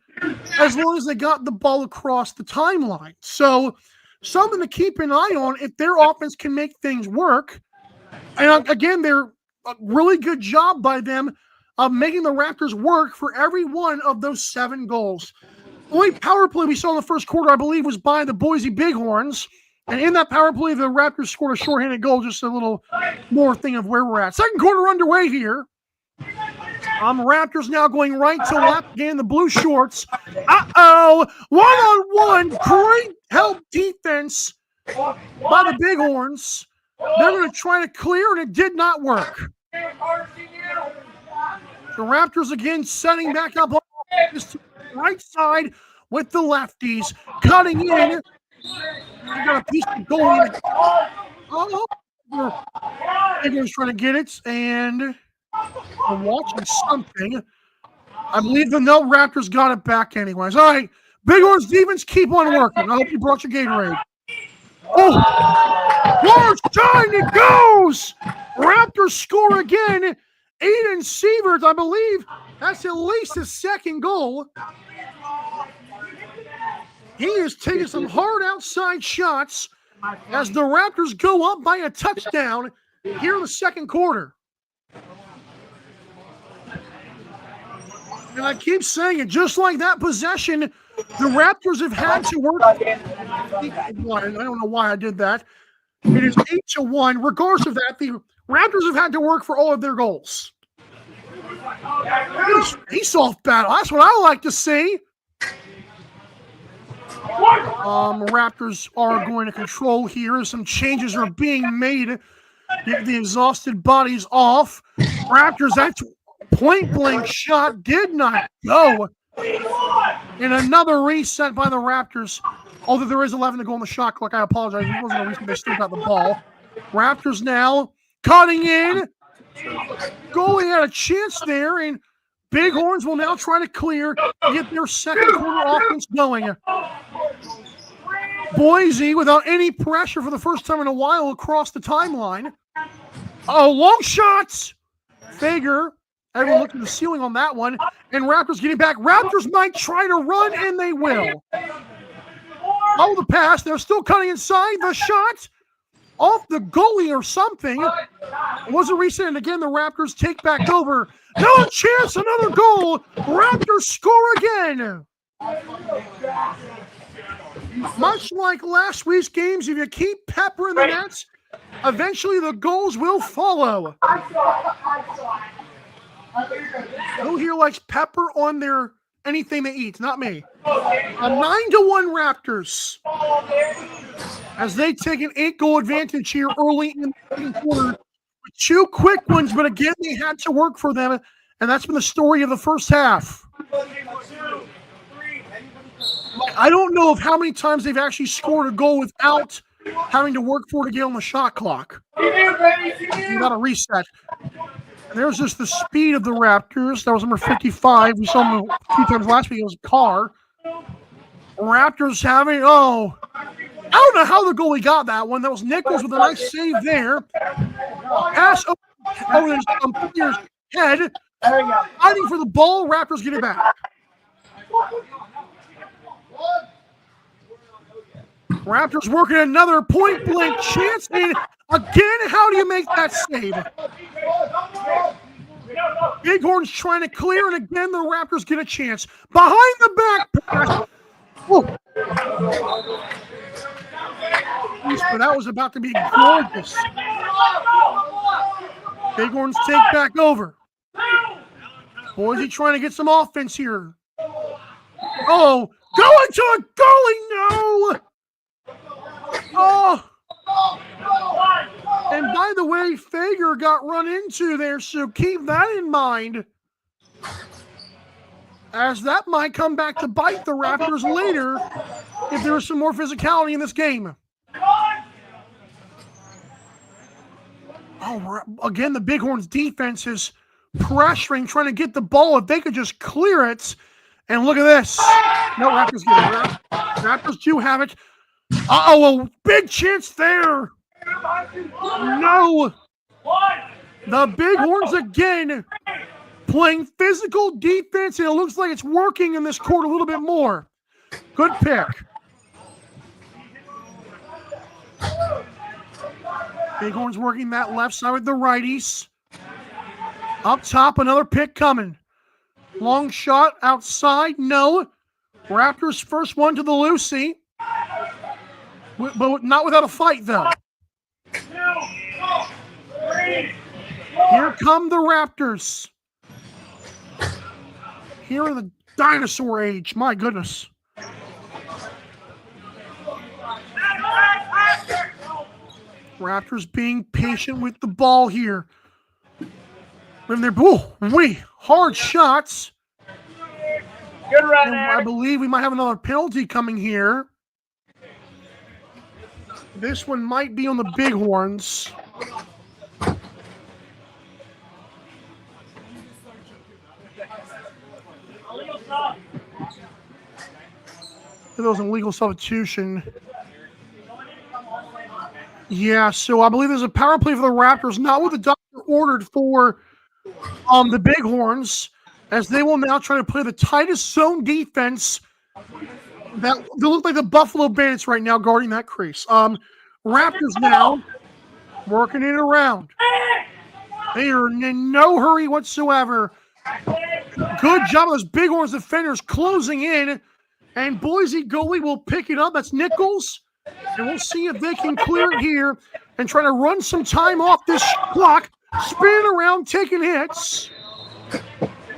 as long as they got the ball across the timeline. So something to keep an eye on if their offense can make things work. And again, they're a really good job by them of making the Raptors work for every one of those 7 goals. The only power play we saw in the first quarter, I believe, was by the Boise Bighorns. And in that power play, the Raptors scored a shorthanded goal, just a little more thing of where we're at. Second quarter underway here. Raptors now going right to left again, the blue shorts. One-on-one, great help defense by the Bighorns. They're going to try to clear, and it did not work. The Raptors again setting back up on the right side with the lefties, cutting in. They got a piece of goal. Oh, Bighorns trying to get it, and I'm watching something. I believe the Raptors got it back anyways. All right, Bighorns defense, keep on working. I hope you brought your Gatorade. Oh, large time, it goes! Raptors score again. Aiden Sievert, I believe that's at least his second goal. He is taking some hard outside shots as the Raptors go up by a touchdown here in the second quarter. And I keep saying it, just like that possession, the Raptors have had to work. I don't know why I did that. It is 8-1. Regardless of that, the Raptors have had to work for all of their goals. Face-off battle. That's what I like to see. Raptors are going to control here. Some changes are being made. Get the exhausted bodies off. Raptors, that point-blank shot did not go. And another reset by the Raptors. Although there is 11 to go on the shot clock, I apologize. It wasn't a reason they still got the ball. Raptors now cutting in. Goalie had a chance there, and Bighorns will now try to clear to get their second quarter offense going. Boise, without any pressure for the first time in a while, across the timeline. Oh, long shots! Fager. Everyone looked at the ceiling on that one. And Raptors getting back. Raptors might try to run, and they will. Oh, the pass. They're still cutting inside. The shot off the goalie or something. It was a reset, and again, the Raptors take back over. No chance, another goal. Raptors score again. Much like last week's games, if you keep peppering the nets, eventually the goals will follow. Who here likes pepper on their anything they eat? Not me. A 9-1 Raptors as they take an 8-goal advantage here early in the second quarter with 2 quick ones, but again, they had to work for them, and that's been the story of the first half. I don't know of how many times they've actually scored a goal without having to work for it again on the shot clock. You got to reset. And there's just the speed of the Raptors. That was number 55. We saw them a few times last week. It was Carr. Raptors having, I don't know how the goalie got that one. That was Nichols with a nice save there. Pass over his head. Fighting for the ball. Raptors get it back. Raptors working another point-blank chance. And again, how do you make that save? Bighorns trying to clear, and again, the Raptors get a chance. Behind the back pass. But that was about to be gorgeous. Bighorns take back over. Boise trying to get some offense here. Oh, going to a goalie, no! Oh! And by the way, Fager got run into there, so keep that in mind. As that might come back to bite the Raptors later if there is some more physicality in this game. Oh, again, the Bighorns defense is pressuring, trying to get the ball. If they could just clear it. And look at this. No, Raptors get it. Raptors do have it. A big chance there. No. The Bighorns again playing physical defense, and it looks like it's working in this quarter a little bit more. Good pick. Bighorns working that left side with the righties. Up top, another pick coming. Long shot outside, no. Raptors first one to the Lucy. But not without a fight, though. Here come the Raptors. Here in the dinosaur age. My goodness. Raptors being patient with the ball here. When they're hard shots. Good run, And I believe we might have another penalty coming here. This one might be on the Bighorns. There was an illegal substitution. Yeah, so I believe there's a power play for the Raptors, not what the doctor ordered for the Bighorns, as they will now try to play the tightest zone defense. They look like the Buffalo Bandits right now guarding that crease. Raptors now working it around. They are in no hurry whatsoever. Good job of those Bighorns defenders closing in. And Boise goalie will pick it up. That's Nichols. And we'll see if they can clear it here and try to run some time off this clock. Spin around, taking hits.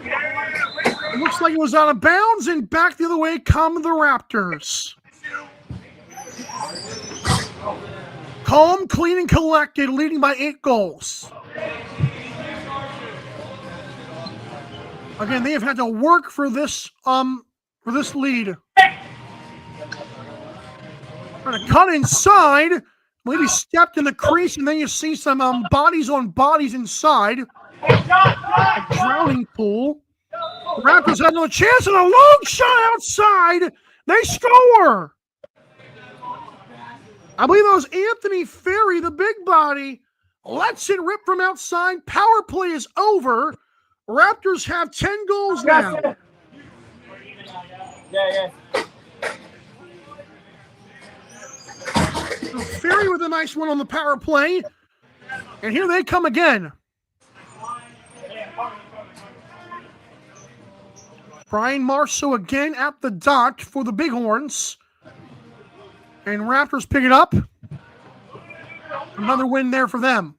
It looks like it was out of bounds, and back the other way come the Raptors. Calm, clean, and collected, leading by 8 goals. Again, they have had to work for this lead. Trying to cut inside. Maybe stepped in the crease, and then you see some bodies on bodies inside. A drowning pool. The Raptors had no chance, and a long shot outside. They score. I believe it was Anthony Ferry, the big body, lets it rip from outside. Power play is over. Raptors have 10 goals now. Yeah. So Ferry with a nice one on the power play. And here they come again. Brian Marceau again at the dot for the Bighorns. And Raptors pick it up. Another win there for them.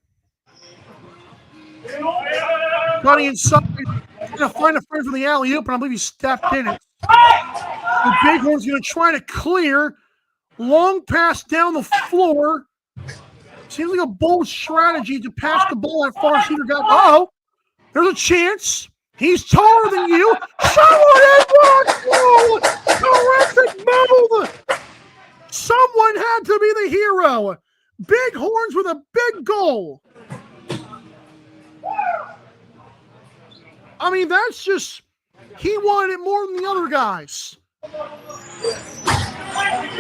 Gunning inside. Going to find a friend for the alley-oop, and I believe he stepped in it. The Bighorns going to try to clear. Long pass down the floor. Seems like a bold strategy to pass the ball that far. Cedar got. Oh, there's a chance. He's taller than you. Someone had blocked. Oh, terrific bubble. Someone had to be the hero. Bighorns with a big goal. I mean, that's just, he wanted it more than the other guys.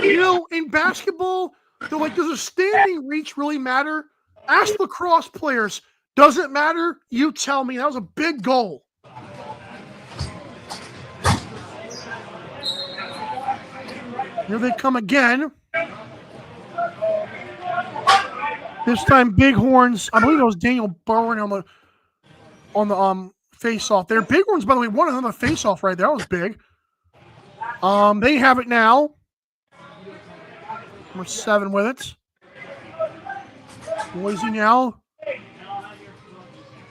You know, in basketball, they're like, does a standing reach really matter? Ask lacrosse players. Does it matter? You tell me. That was a big goal. Here they come again. This time, Bighorns. I believe it was Daniel Bowen on the face-off there. Bighorns, by the way, won another face-off right there. That was big. They have it now. Number 7 with it. Boise now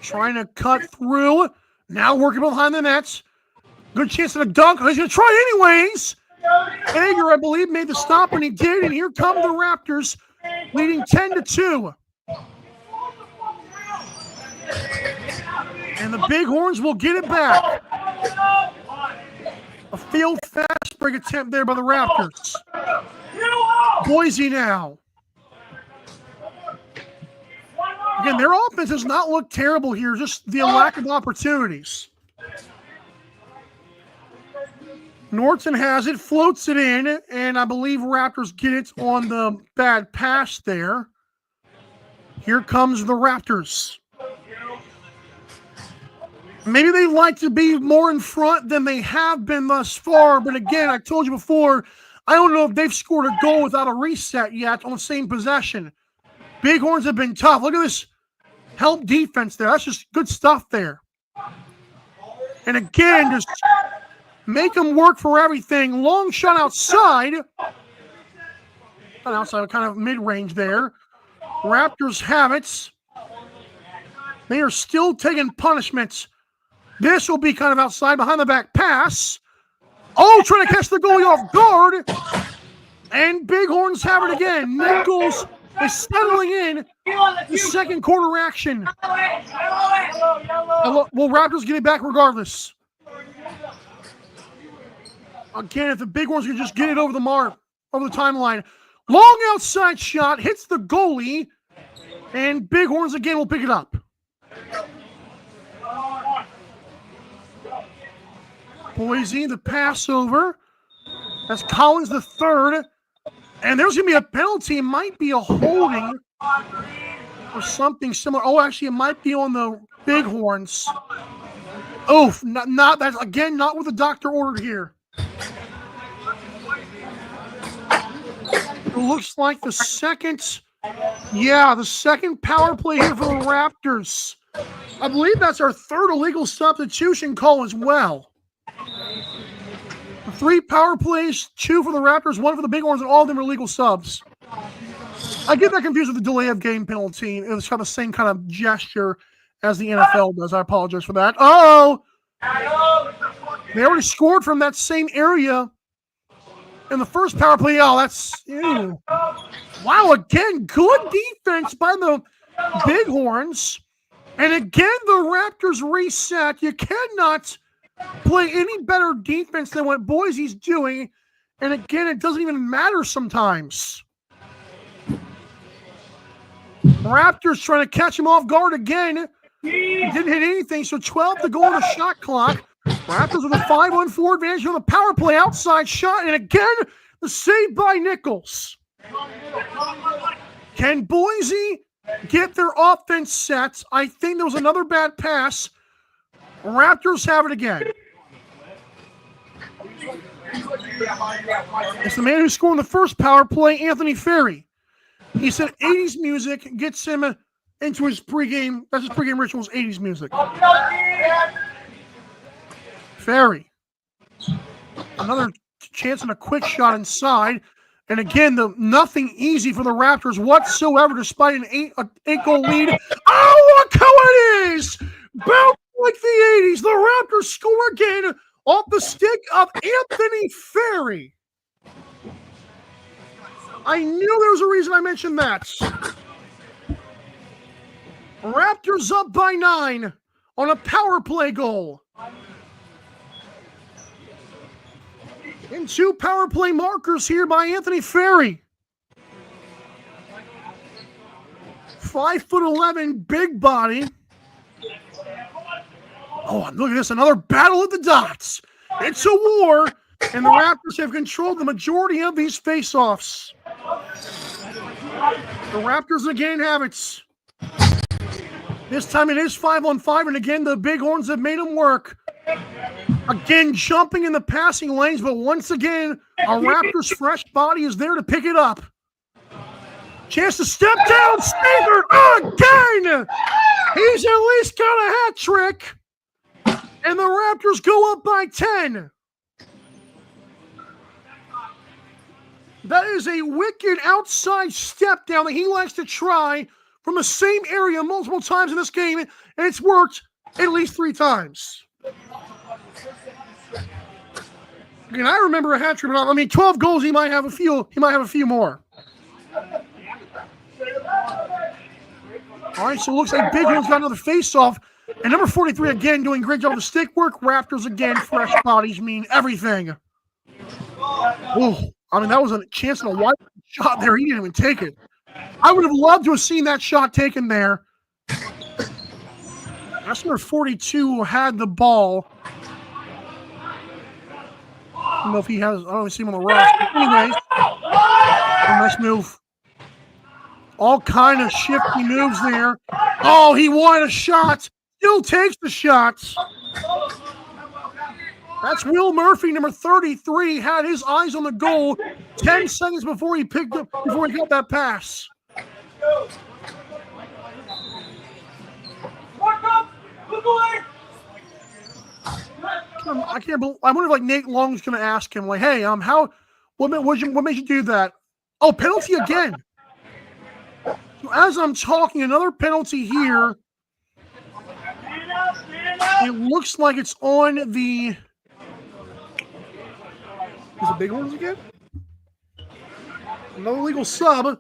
trying to cut through. Now working behind the nets. Good chance at a dunk. He's going to try anyways. Hager, I believe, made the stop, and he did. And here come the Raptors, leading 10-2. And the Bighorns will get it back. A field fast break attempt there by the Raptors. Boise now. Again, their offense does not look terrible here, just the lack of opportunities. Norton has it, floats it in, and I believe Raptors get it on the bad pass there. Here comes the Raptors. Maybe they like to be more in front than they have been thus far, but again, I told you before, I don't know if they've scored a goal without a reset yet on the same possession. Bighorns have been tough. Look at this help defense there. That's just good stuff there. And again, just make them work for everything. Long shot outside. Not outside, kind of mid-range there. Raptors have it. They are still taking punishments. This will be kind of outside behind the back pass. Oh, trying to catch the goalie off guard. And Bighorns have it again. Nichols is settling in the second quarter action. Will Raptors get it back regardless? Again, if the Bighorns can just get it over the mark, over the timeline. Long outside shot, hits the goalie, and Bighorns again will pick it up. Boise, the passover. That's Collins the third. And there's going to be a penalty. It might be a holding or something similar. Oh, actually, it might be on the Bighorns. Oh, not that again, not what the doctor ordered here. It looks like the second power play here for the Raptors. I believe that's our third illegal substitution call as well. 3 power plays, 2 for the Raptors, 1 for the Bighorns, and all of them are illegal subs. I get that confused with the delay of game penalty. It was kind of the same kind of gesture as the NFL does. I apologize for that. Oh! They already scored from that same area in the first power play. Oh, that's... Ew. Wow, again, good defense by the Bighorns. And again, the Raptors reset. You cannot play any better defense than what Boise's doing. And again, it doesn't even matter sometimes. Raptors trying to catch him off guard again. He didn't hit anything, so 12 to go on the shot clock. Raptors with a 5-on-4 advantage on the power play outside shot. And again, the save by Nichols. Can Boise get their offense set? I think there was another bad pass. Raptors have it again. It's the man who scored in the first power play, Anthony Ferry. He said 80s music gets him into his pregame. That's his pregame rituals, 80s music. Ferry. Another chance and a quick shot inside. And again, nothing easy for the Raptors whatsoever, despite an 8-goal lead. Oh, look how it is! Bounce like the 80s. The Raptors score again off the stick of Anthony Ferry. I knew there was a reason I mentioned that. Raptors up by 9 on a power play goal. And 2 power play markers here by Anthony Ferry. 5'11", big body. Oh, look at this, another battle of the dots. It's a war, and the Raptors have controlled the majority of these face-offs. The Raptors again have it. This time it is 5-on-5, and again, the Bighorns have made them work. Again, jumping in the passing lanes, but once again, a Raptors fresh body is there to pick it up. Chance to step down, Staver again! He's at least got a hat trick. And the Raptors go up by 10. That is a wicked outside step down that he likes to try from the same area multiple times in this game, and it's worked at least 3 times. Again, I remember a hat trick, but I mean, 12 goals. He might have a few. He might have a few more. All right, so it looks like Bighorns got another face-off. And number 43 again doing great job of stick work. Raptors again, fresh bodies mean everything. Oh, I mean, that was a chance and a wide shot there. He didn't even take it. I would have loved to have seen that shot taken there. That's number 42 who had the ball. I don't know if he has, I don't see him on the roster. Anyways, nice move. All kind of shifty moves there. Oh, he wanted a shot. Still takes the shots. That's Will Murphy, number 33, had his eyes on the goal 10 seconds before he got that pass. I can't believe. I wonder if like Nate Long's going to ask him, like, "Hey, what made you do that?" Oh, penalty again. So as I'm talking, another penalty here. It looks like it's on the. Is it Bighorns again? Another legal sub.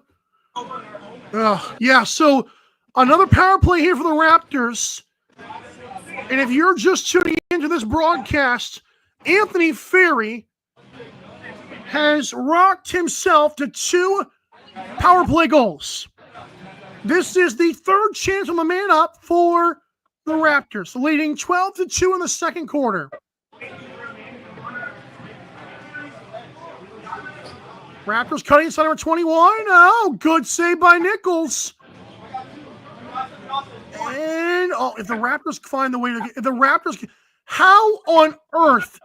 Yeah, so another power play here for the Raptors. And if you're just tuning into this broadcast, Anthony Ferry has rocked himself to 2 power play goals. This is the 3rd chance on the man up for the Raptors, leading 12-2 in the second quarter. Raptors cutting inside number 21. Oh, good save by Nichols. And if the Raptors find the way to get, if the Raptors, how on earth?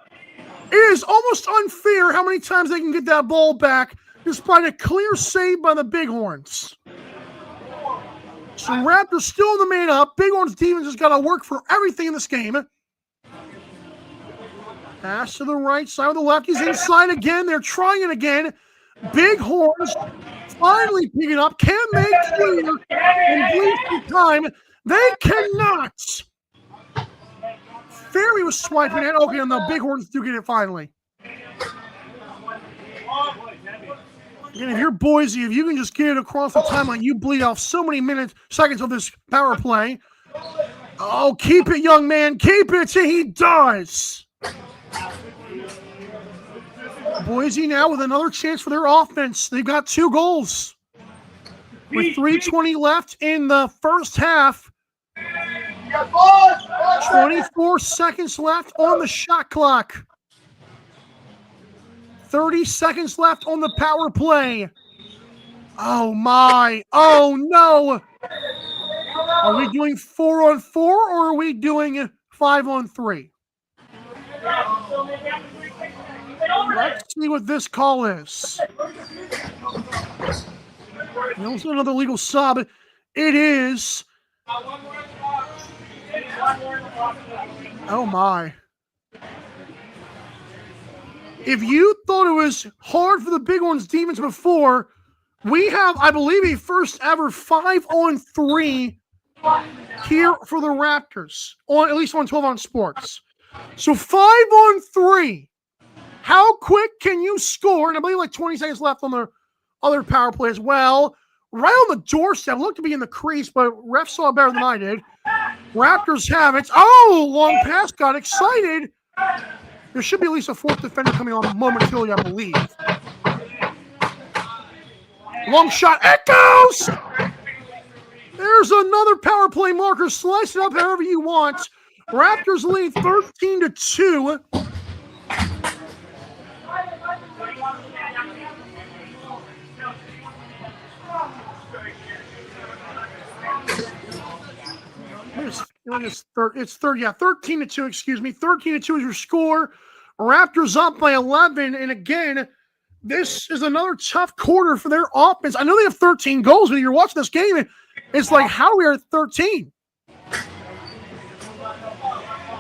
It is almost unfair how many times they can get that ball back despite a clear save by the Bighorns. So Raptors still in the man up. Bighorns defense has got to work for everything in this game. Pass to the right side of the left. He's inside again. They're trying it again. Bighorns finally pick it up. Can they clear and bleed the time? They cannot. Ferry was swiping it. Okay, and the Bighorns do get it finally. Again, if you're Boise, if you can just get it across the timeline, you bleed off so many seconds of this power play. Oh, keep it, young man. Keep it. He does. Boise now with another chance for their offense. They've got 2 goals. With 3:20 left in the first half. 24 seconds left on the shot clock. 30 seconds left on the power play. Oh, my. Oh, no. Are we doing 4-on-4 or are we doing 5-on-3? Let's see what this call is. Also another legal sub. It is. Oh, my. If you thought it was hard for the Bighorns defense before, we have, I believe, a first ever 5-on-3 here for the Raptors, at least on 12 on Sports. So 5-on-3. How quick can you score? And I believe like 20 seconds left on the other power play as well. Right on the doorstep. Looked to be in the crease, but ref saw it better than I did. Raptors have it. Oh, long pass. Got excited. There should be at least a 4th defender coming on momentarily, I believe. Long shot. It goes! There's another power play marker. Slice it up however you want. Raptors lead 13-2. It's 13-2, excuse me. 13-2 is your score. Raptors up by 11. And again, this is another tough quarter for their offense. I know they have 13 goals, but you're watching this game, it's like, how are we at 13?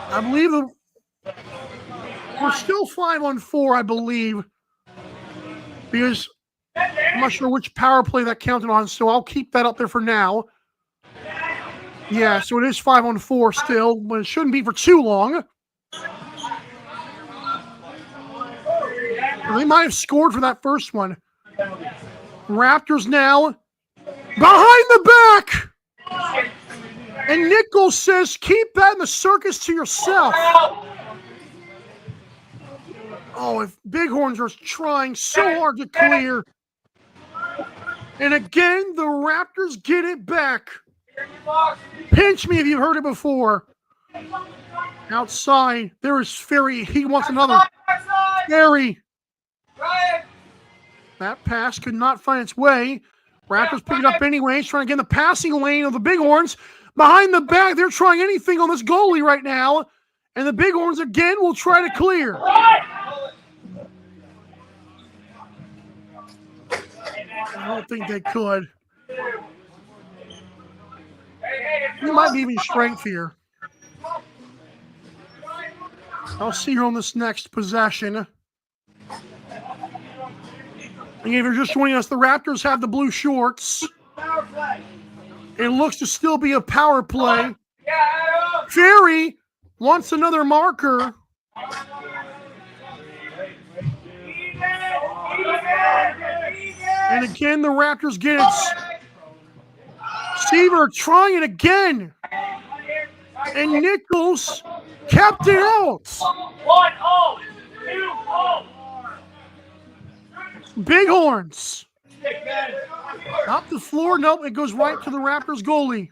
I believe we're still 5-on-4, I believe, because I'm not sure which power play that counted on, so I'll keep that up there for now. Yeah, so it is 5-on-4 still, but it shouldn't be for too long. They might have scored for that first one. Raptors now behind the back. And Nichols says, keep that in the circus to yourself. Oh, if Bighorns are trying so hard to clear. And again, the Raptors get it back. Pinch me if you've heard it before. Outside, there is Ferry. He wants another. Ferry. That pass could not find its way. Raptors pick it up anyways, trying to get in the passing lane of the Bighorns. Behind the back, they're trying anything on this goalie right now. And the Bighorns again will try to clear. I don't think they could. He might be even strength here. I'll see her on this next possession. And if you're just joining us, the Raptors have the blue shorts. It looks to still be a power play. Ferry wants another marker. And again, the Raptors get it. Seaver trying it again. And Nichols kept it out. 1-0. 2-0. Bighorns. Not the floor. Nope, it goes right to the Raptors goalie.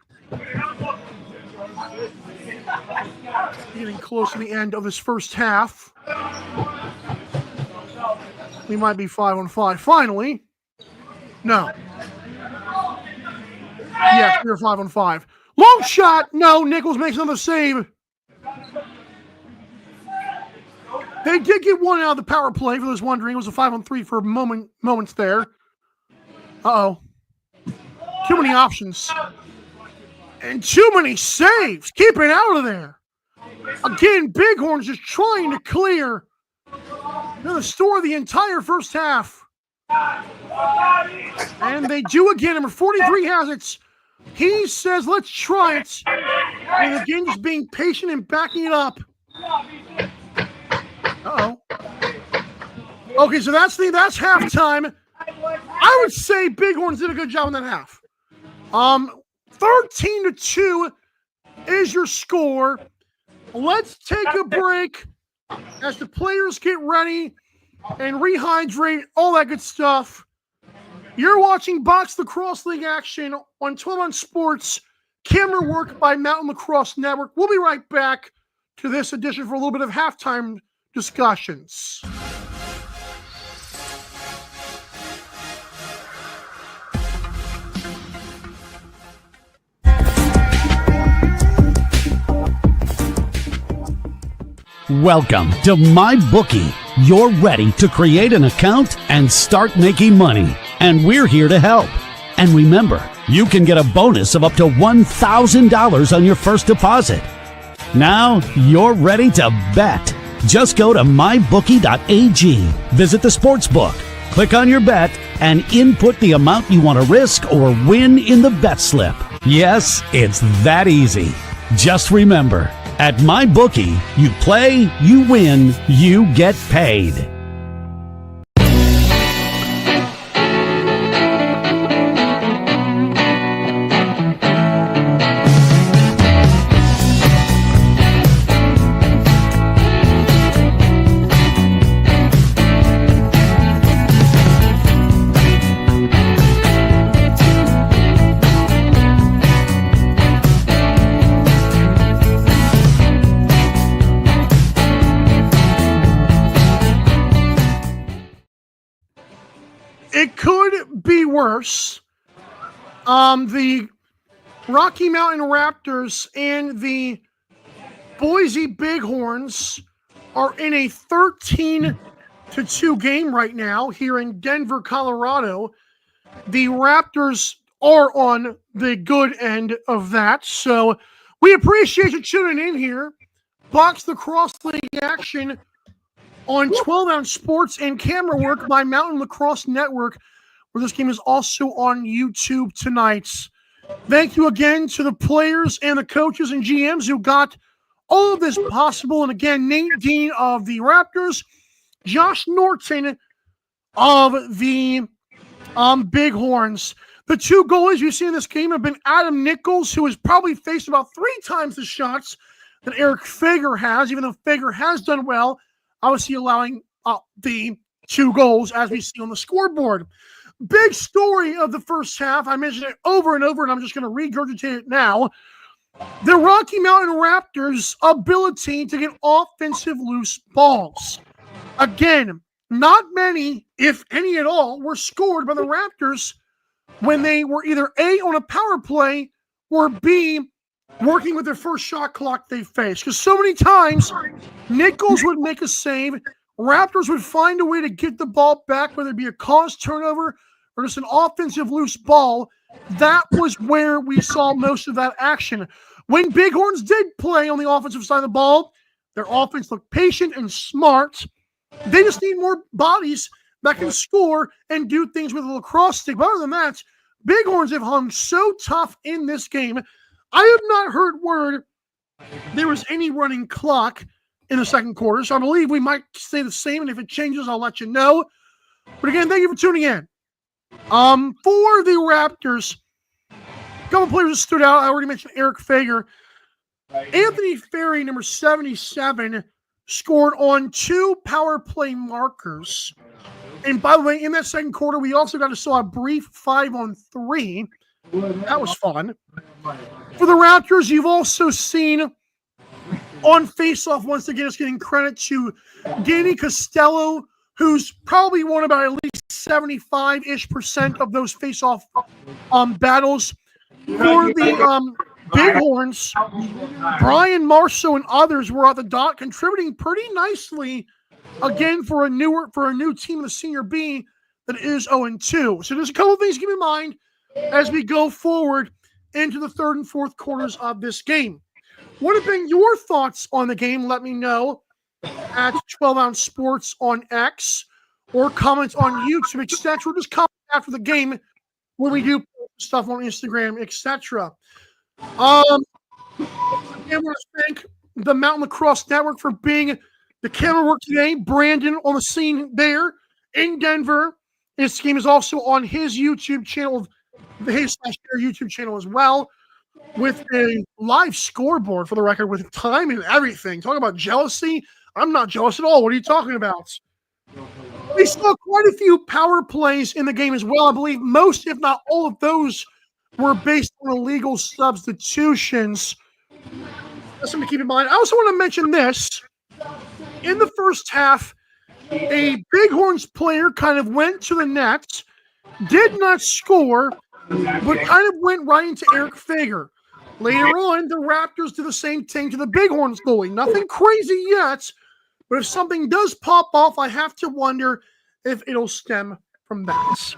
Getting close to the end of this first half. We might be 5-on-5. Finally. No. Yes, we're 5-on-5. Long shot. No, Nichols makes another save. They did get one out of the power play, for those wondering. It was a 5-on-3 for moments there. Uh-oh. Too many options. And too many saves. Keep it out of there. Again, Bighorns just trying to clear. They're the story of the entire first half. And they do again. Number 43 has it. He says, let's try it. And again, just being patient and backing it up. Uh-oh. Okay, so that's halftime. I would say Bighorns did a good job in that half. 13-2 is your score. Let's take a break as the players get ready and rehydrate, all that good stuff. You're watching Box Lacrosse League action on 12 on Sports, camera work by Mountain Lacrosse Network. We'll be right back to this edition for a little bit of halftime discussions. Welcome to MyBookie. You're ready to create an account and start making money. And we're here to help. And remember, you can get a bonus of up to $1,000 on your first deposit. Now you're ready to bet. Just go to mybookie.ag, visit the sportsbook, click on your bet, and input the amount you want to risk or win in the bet slip. Yes, it's that easy. Just remember, at MyBookie, you play, you win, you get paid. It could be worse. The Rocky Mountain Raptors and the Boise Bighorns are in a 13-2 game right now here in Denver, Colorado. The Raptors are on the good end of that. So we appreciate you tuning in here. Box Lacrosse League action on 12 on Sports and camera work by Mountain Lacrosse Network, where this game is also on YouTube tonight. Thank you again to the players and the coaches and GMs who got all of this possible. And again, Nate Dean of the Raptors, Josh Norton of the Bighorns. The two goalies you see in this game have been Adam Nichols, who has probably faced about 3 times the shots that Eric Fager has, even though Fager has done well, obviously allowing the 2 goals as we see on the scoreboard. Big story of the first half. I mentioned it over and over, and I'm just going to regurgitate it now. The Rocky Mountain Raptors' ability to get offensive loose balls. Again, not many, if any at all, were scored by the Raptors when they were either A, on a power play, or B, working with their first shot clock they faced. Because so many times, Nichols would make a save, Raptors would find a way to get the ball back, whether it be a caused turnover or just an offensive loose ball. That was where we saw most of that action. When Bighorns did play on the offensive side of the ball, their offense looked patient and smart. They just need more bodies that can score and do things with a lacrosse stick. But other than that, Bighorns have hung so tough in this game. I have not heard word there was any running clock in the second quarter, so I believe we might stay the same, and if it changes, I'll let you know. But again, thank you for tuning in. For the Raptors, a couple players that stood out. I already mentioned Eric Fager. Anthony Ferry, number 77, scored on 2 power play markers. And by the way, in that second quarter, we also got to saw a brief 5-on-3. That was fun. For the Raptors, you've also seen on faceoff, once again, it's getting credit to Danny Costello, who's probably won about at least 75-ish% of those faceoff battles. For the Bighorns, Brian Marceau and others were at the dot, contributing pretty nicely again for a new team in the Senior B that is 0-2. So there's a couple of things to keep in mind as we go forward into the third and fourth quarters of this game. What have been your thoughts on the game? Let me know at 12-Ounce Sports on X, or comments on YouTube, etc. Or just comment after the game when we do stuff on Instagram, etc. I want to thank the Mountain Lacrosse Network for being the camera work today. Brandon on the scene there in Denver. This game is also on his YouTube channel, his YouTube channel as well, with a live scoreboard, for the record, with time and everything. Talking about jealousy, I'm not jealous at all. What are you talking about? We saw quite a few power plays in the game as well. I believe most, if not all of those, were based on illegal substitutions. That's something to keep in mind. I also want to mention this. In the first half, a Bighorns player kind of went to the net, did not score, but kind of went right into Eric Fager. Later on, the Raptors did the same thing to the Bighorns goalie. Nothing crazy yet, but if something does pop off, I have to wonder if it'll stem from that.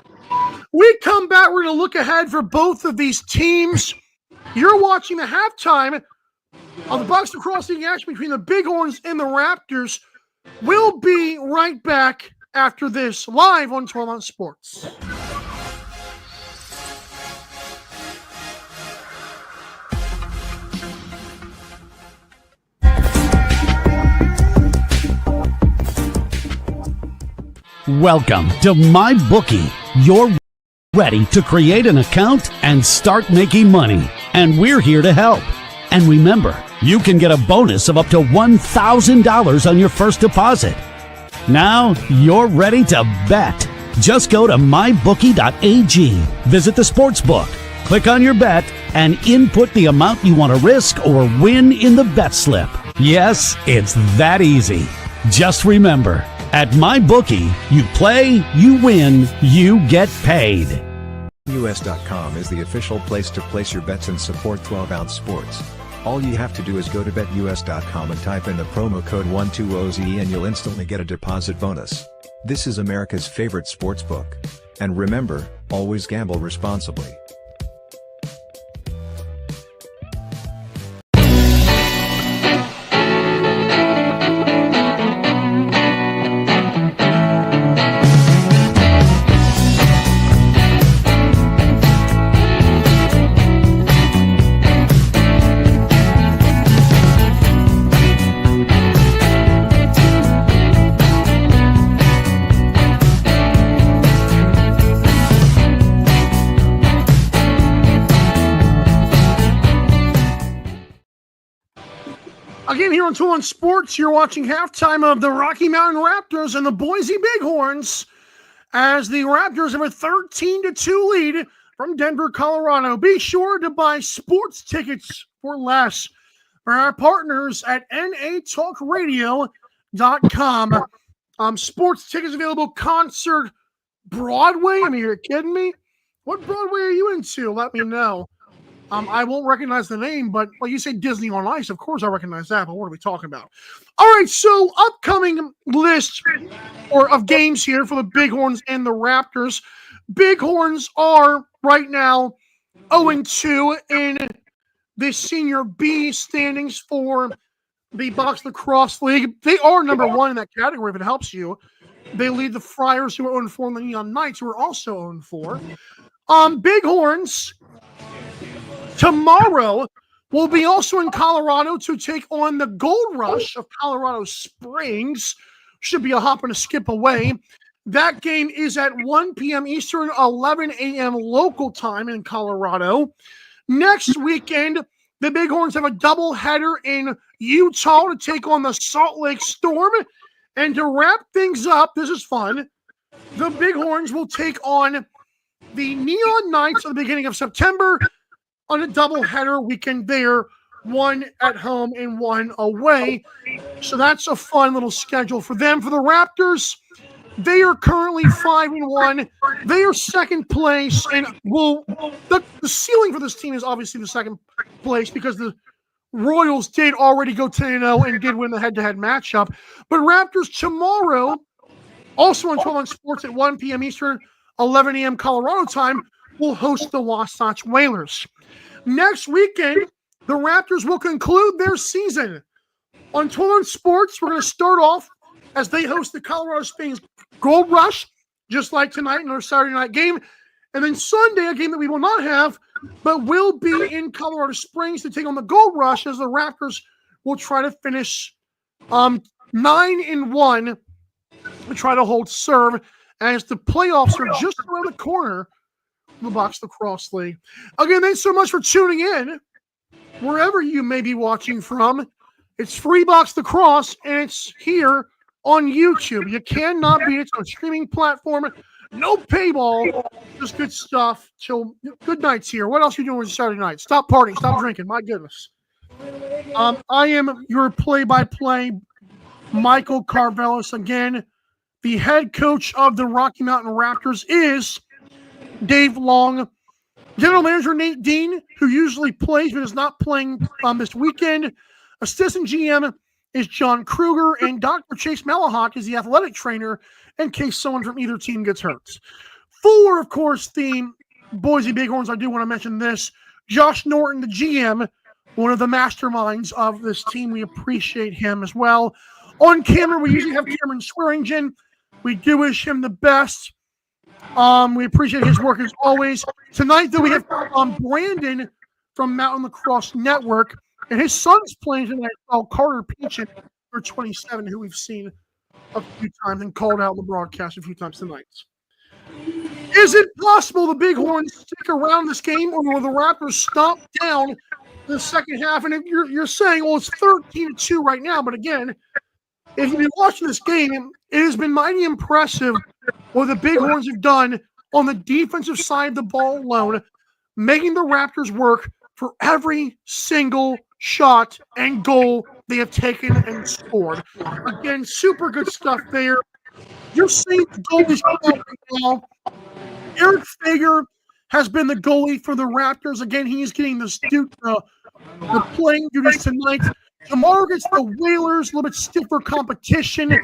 We come back, we're going to look ahead for both of these teams. You're watching the halftime of the Box Lacrosse League action between the Bighorns and the Raptors. We'll be right back after this, live on 12-Ounce Sports. Welcome to MyBookie. You're ready to create an account and start making money, and we're here to help. And remember, you can get a bonus of up to $1,000 on your first deposit. Now you're ready to bet. Just go to mybookie.ag, visit the sportsbook, click on your bet, and input the amount you want to risk or win in the bet slip. Yes, it's that easy. Just remember, at MyBookie, you play, you win, you get paid. BetUS.com is the official place to place your bets and support 12-Ounce Sports. All you have to do is go to BetUS.com and type in the promo code 120OZE and you'll instantly get a deposit bonus. This is America's favorite sportsbook. And remember, always gamble responsibly. Again, here on 12-Ounce Sports, you're watching halftime of the Rocky Mountain Raptors and the Boise Bighorns as the Raptors have a 13-2 lead from Denver, Colorado. Be sure to buy sports tickets for less for our partners at natalkradio.com. Sports tickets available, concert, Broadway. I mean, you're kidding me? What Broadway are you into? Let me know. I won't recognize the name, but like you say, Disney on Ice, of course I recognize that, but what are we talking about? All right, so upcoming list of games here for the Bighorns and the Raptors. Bighorns are right now 0-2 in the Senior B standings for the Box Lacrosse League. They are number one in that category, if it helps you. They lead the Friars, who are 0-4, and the Neon Knights, who are also 0-4. Bighorns tomorrow will be also in Colorado to take on the Gold Rush of Colorado Springs. Should be a hop and a skip away. That game is at 1 p.m. Eastern, 11 a.m. local time in Colorado. Next weekend, the Bighorns have a doubleheader in Utah to take on the Salt Lake Storm. And to wrap things up, this is fun, the Bighorns will take on the Neon Knights at the beginning of September on a doubleheader weekend there, one at home and one away. So that's a fun little schedule for them. For the Raptors, they are currently 5-1. They are second place, and the ceiling for this team is obviously the second place because the Royals did already go 10-0 and did win the head-to-head matchup. But Raptors tomorrow, also on 12 on Sports at 1 p.m. Eastern, 11 a.m. Colorado time, will host the Wasatch Whalers. Next weekend, the Raptors will conclude their season. On 12 on Sports, we're going to start off as they host the Colorado Springs Gold Rush, just like tonight in our Saturday night game. And then Sunday, a game that we will not have, but will be in Colorado Springs to take on the Gold Rush as the Raptors will try to finish 9-1 to try to hold serve as the playoffs are just around the corner from the Box Lacrosse League. Again, thanks so much for tuning in. Wherever you may be watching from, it's Free Box Lacrosse, and it's here on YouTube. You cannot beat it on a streaming platform. No paywall, just good stuff. Till good nights here. What else are you doing Saturday night? Stop partying, stop drinking. My goodness. I am your play-by-play Michael Carvelis. Again, the head coach of the Rocky Mountain Raptors is Dave Long. General Manager Nate Dean, who usually plays but is not playing this weekend. Assistant GM is John Kruger, and Dr. Chase Malahawk is the athletic trainer in case someone from either team gets hurt. For, of course, the Boise Bighorns, I do want to mention this. Josh Norton, the GM, one of the masterminds of this team. We appreciate him as well. On camera, we usually have Cameron Swearingen. We do wish him the best. We appreciate his work as always. Tonight, though, we have Brandon from Mountain Lacrosse Network, and his son's playing tonight, Carter Peachin, number 27, who we've seen a few times and called out in the broadcast a few times tonight. Is it possible the Bighorns stick around this game, or will the Raptors stomp down the second half? And if you're saying, well, it's 13-2 right now, but again, if you've been watching this game, it has been mighty impressive what the Bighorns have done on the defensive side of the ball alone, making the Raptors work for every single shot and goal they have taken and scored. Again, super good stuff there. You're seeing the goalies right now. Eric Fager has been the goalie for the Raptors. Again, he's getting the playing duties tonight. Tomorrow against the Whalers, a little bit stiffer competition.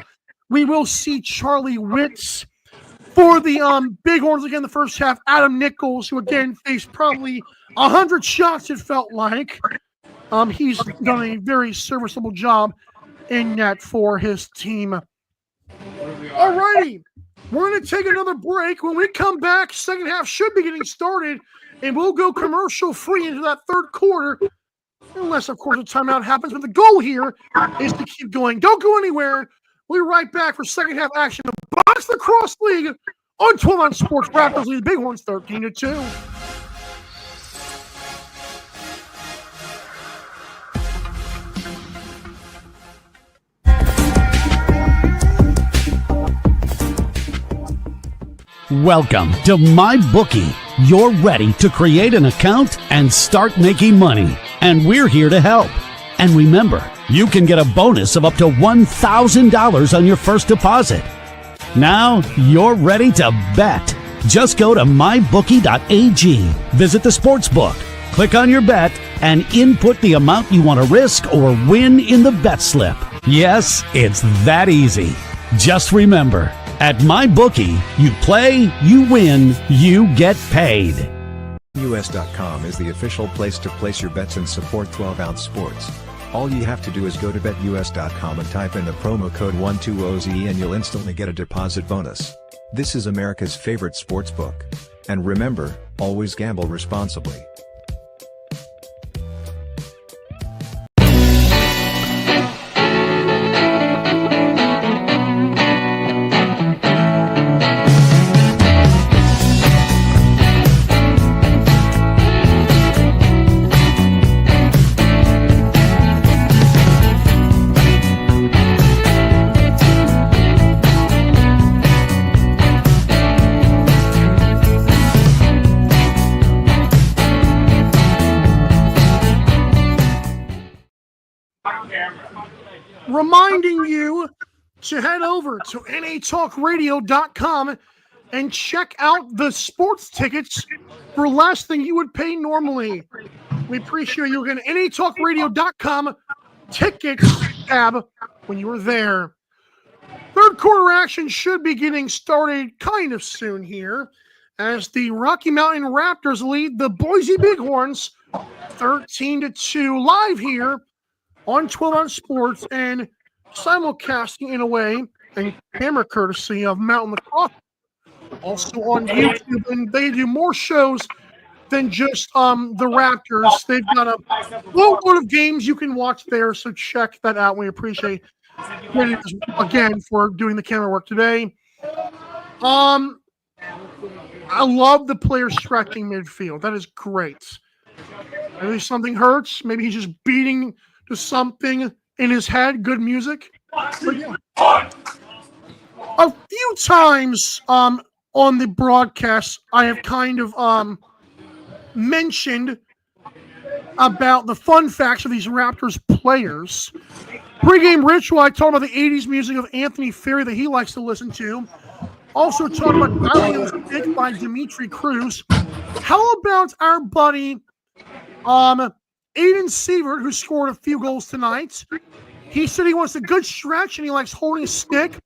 We will see Charlie Witz. For the Bighorns, again, the first half, Adam Nichols, who again faced probably 100 shots, it felt like. He's done a very serviceable job in net for his team. All righty. We're going to take another break. When we come back, second half should be getting started, and we'll go commercial-free into that third quarter, unless, of course, a timeout happens. But the goal here is to keep going. Don't go anywhere. We'll be right back for second half action of Box Lacrosse League on 12 on Sports. Raptors lead the Bighorns 13-2. Welcome to MyBookie. You're ready to create an account and start making money. And we're here to help. And remember, you can get a bonus of up to $1,000 on your first deposit. Now you're ready to bet. Just go to mybookie.ag, visit the sportsbook, click on your bet, and input the amount you want to risk or win in the bet slip. Yes, it's that easy. Just remember, at MyBookie, you play, you win, you get paid. BetUS.com is the official place to place your bets and support 12-ounce sports. All you have to do is go to BetUS.com and type in the promo code 120OZE and you'll instantly get a deposit bonus. This is America's favorite sportsbook. And remember, always gamble responsibly. reminding you to head over to natalkradio.com and check out the sports tickets for less than you would pay normally. We appreciate you again. natalkradio.com tickets tab when you were there. Third quarter action should be getting started kind of soon here as the Rocky Mountain Raptors lead the Boise Bighorns 13-2 live here on 12 Ounce Sports and simulcasting in a way and camera courtesy of Mountain Lacrosse. Also on YouTube, and they do more shows than just the Raptors. They've got a load of games you can watch there, so check that out. We appreciate it again for doing the camera work today. I love the player stretching midfield. That is great. Maybe something hurts. Maybe he's just beating to something in his head. Good music. But yeah. A few times on the broadcast, I have kind of mentioned about the fun facts of these Raptors players. Pre-game ritual, I told about the 80s music of Anthony Ferry that he likes to listen to. Also talked about Dialing the Stick by Dimitri Cruz. How about our buddy Aiden Sievert, who scored a few goals tonight? He said he wants a good stretch and he likes holding a stick.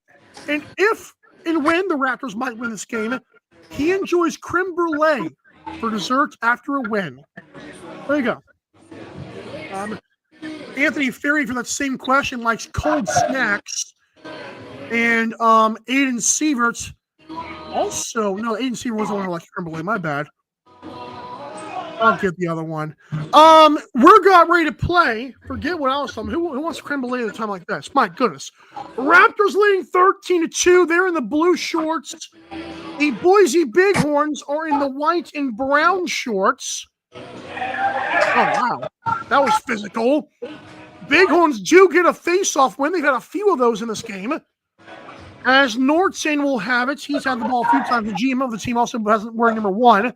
And if and when the Raptors might win this game, he enjoys creme brulee for dessert after a win. There you go. Anthony Ferry, for that same question, likes cold snacks. And Aiden Sievert also, no, Aiden Sievert was the one who likes creme brulee. My bad. I'll get the other one. We're got ready to play. Forget what I was talking. Who wants creme brulee at a time like this? My goodness. Raptors leading 13-2. They're in the blue shorts. The Boise Bighorns are in the white and brown shorts. Oh, wow. That was physical. Bighorns do get a face-off win. They've had a few of those in this game. As Nordson will have it. He's had the ball a few times. The GM of the team also has wearing number 1.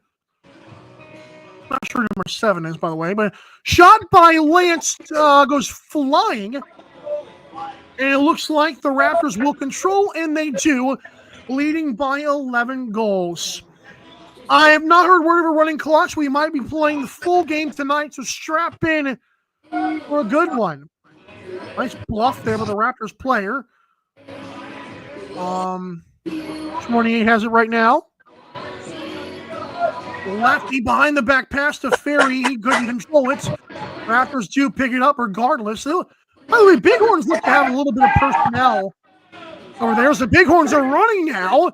Not sure number 7 is, by the way, but shot by Lance goes flying, and it looks like the Raptors will control, and they do, leading by 11 goals. I have not heard word of a running clock, so we might be playing the full game tonight, so strap in for a good one. Nice bluff there by the Raptors player. 28 has it right now. Lefty behind the back pass to Ferry. He couldn't control it. Raptors do pick it up regardless. By the way, Bighorns look to have a little bit of personnel over there. So the Bighorns are running now.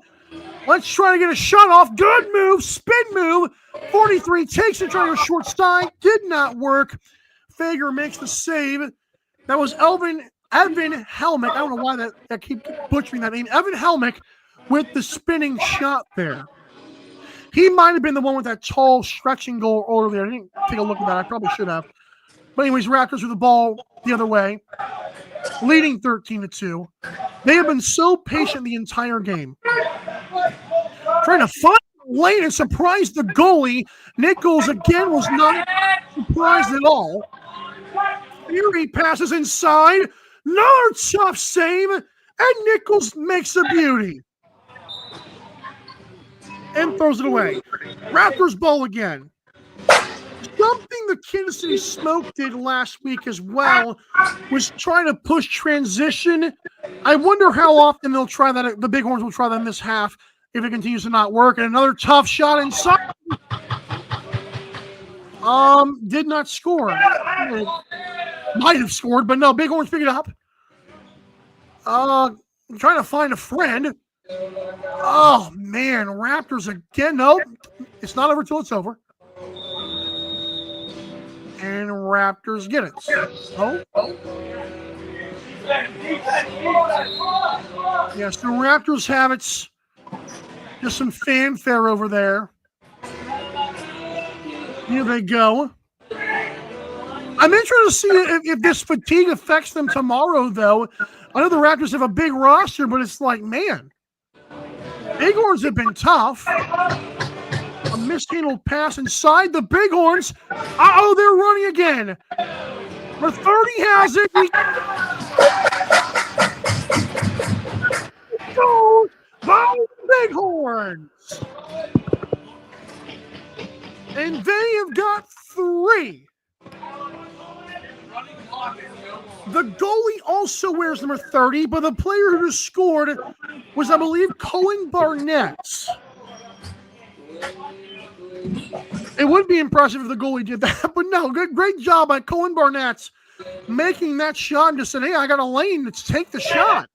Let's try to get a shot off. Good move. Spin move. 43 takes it, trying to go short side. Did not work. Fager makes the save. That was Evan Helmick. I don't know why I keep butchering that name. Evan Helmick with the spinning shot there. He might have been the one with that tall stretching goal earlier. I didn't take a look at that. I probably should have. But anyways, Raptors with the ball the other way, leading 13-2. They have been so patient the entire game. Trying to find a lane and surprise the goalie. Nichols, again, was not surprised at all. Fury passes inside. Another tough save. And Nichols makes a beauty. And throws it away. Raptors ball again. Something the Kansas City Smoke did last week as well was trying to push transition. I wonder how often they'll try that. The Bighorns will try that in this half if it continues to not work. And another tough shot inside. Did not score. Might have scored, but no. Bighorns pick it up. Trying to find a friend. Oh, man. Raptors again. Nope. It's not over till it's over. And Raptors get it. Oh. Yes, the Raptors have it. Just some fanfare over there. Here they go. I'm interested to see if this fatigue affects them tomorrow, though. I know the Raptors have a big roster, but it's like, man, Bighorns have been tough. A mishandled pass inside the Bighorns. Uh-oh, they're running again. The 30 has it. goes the Bighorns. And they have got 3. The goalie also wears number 30, but the player who scored was, I believe, Cohen Barnett. It would be impressive if the goalie did that, but no, great job by Cohen Barnett making that shot and just said, hey, I got a lane, let's take the shot.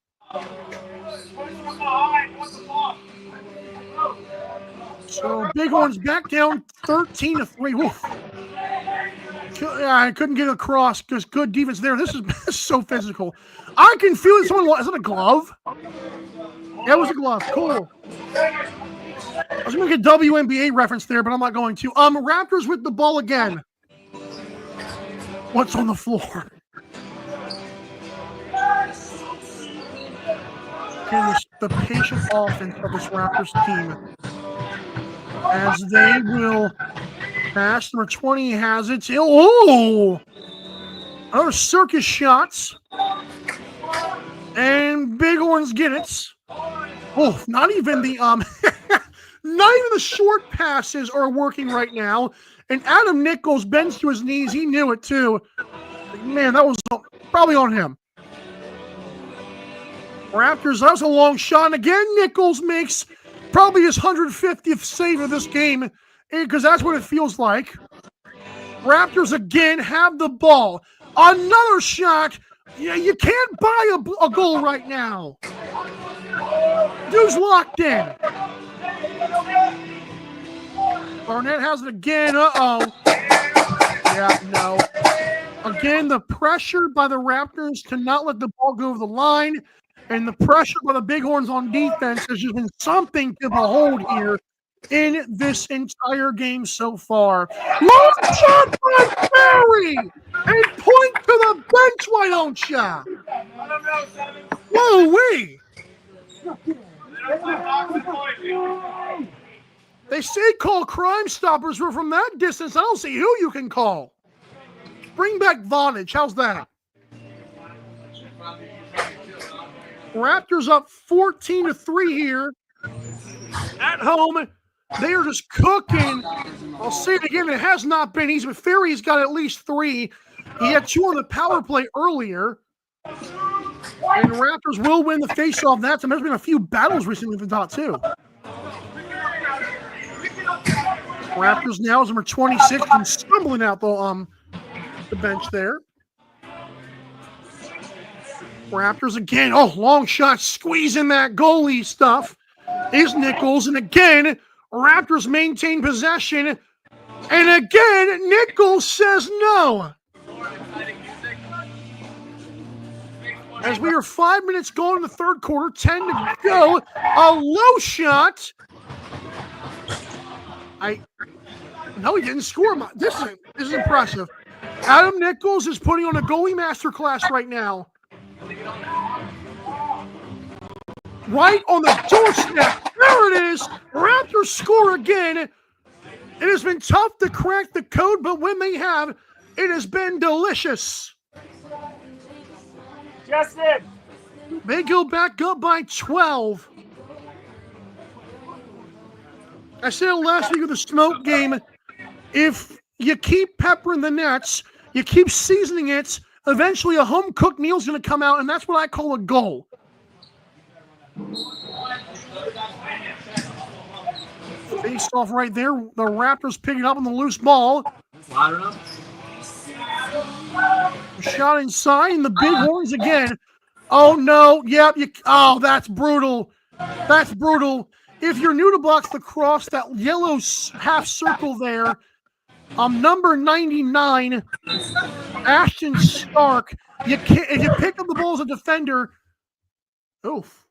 So Bighorns back down 13-3. I couldn't get across because good defense there. This is so physical. I can feel it. Is it a glove? Yeah, it was a glove. Cool. I was going to get a WNBA reference there, but I'm not going to. Raptors with the ball again. What's on the floor? Again, the patient offense of this Raptors team. As they will pass. Number 20 has it. Oh! Another circus shots. And Bighorns get it. Oh, not even the not even the short passes are working right now. And Adam Nichols bends to his knees. He knew it too. Man, that was probably on him. Raptors, that was a long shot. And again, Nichols makes probably his 150th save of this game, because that's what it feels like. Raptors again have the ball. Another shot. Yeah, you can't buy a goal right now. Dude's locked in. Barnett has it again. Uh-oh. Yeah, no. Again, the pressure by the Raptors to not let the ball go over the line, and the pressure by the Bighorns on defense has just been something to behold here in this entire game so far. Long shot by Barry! And point to the bench, why don't ya? Whoa-wee! They say call Crime Stoppers, but from that distance, I don't see who you can call. Bring back Vonage. How's that? Raptors up 14-3 here at home. They are just cooking. I'll say it again. It has not been easy, but Ferry's got at least 3. He had 2 on the power play earlier. And the Raptors will win the faceoff. There's been a few battles recently for the top, too. Raptors now is number 26 and stumbling out the bench there. Raptors again. Oh, long shot, squeezing that goalie stuff is Nichols. And again, Raptors maintain possession. And again, Nichols says no. As we are 5 minutes gone in the third quarter, 10 to go. A low shot. No, he didn't score. This is impressive. Adam Nichols is putting on a goalie masterclass right now. Right on the doorstep. There it is. Raptors score again. It has been tough to crack the code, but when they have, it has been delicious. Justin! They go back up by 12. I said it last week of the smoke game. If you keep peppering the nets, you keep seasoning it, eventually a home-cooked meal's going to come out, and that's what I call a goal. Face off right there. The Raptors pick it up on the loose ball. Shot inside, and the Bighorns again. Oh, no. Yep. Oh, that's brutal. That's brutal. If you're new to Box Lacrosse, that yellow half circle there, number 99, Ashton Stark. If you pick up the ball as a defender, oof.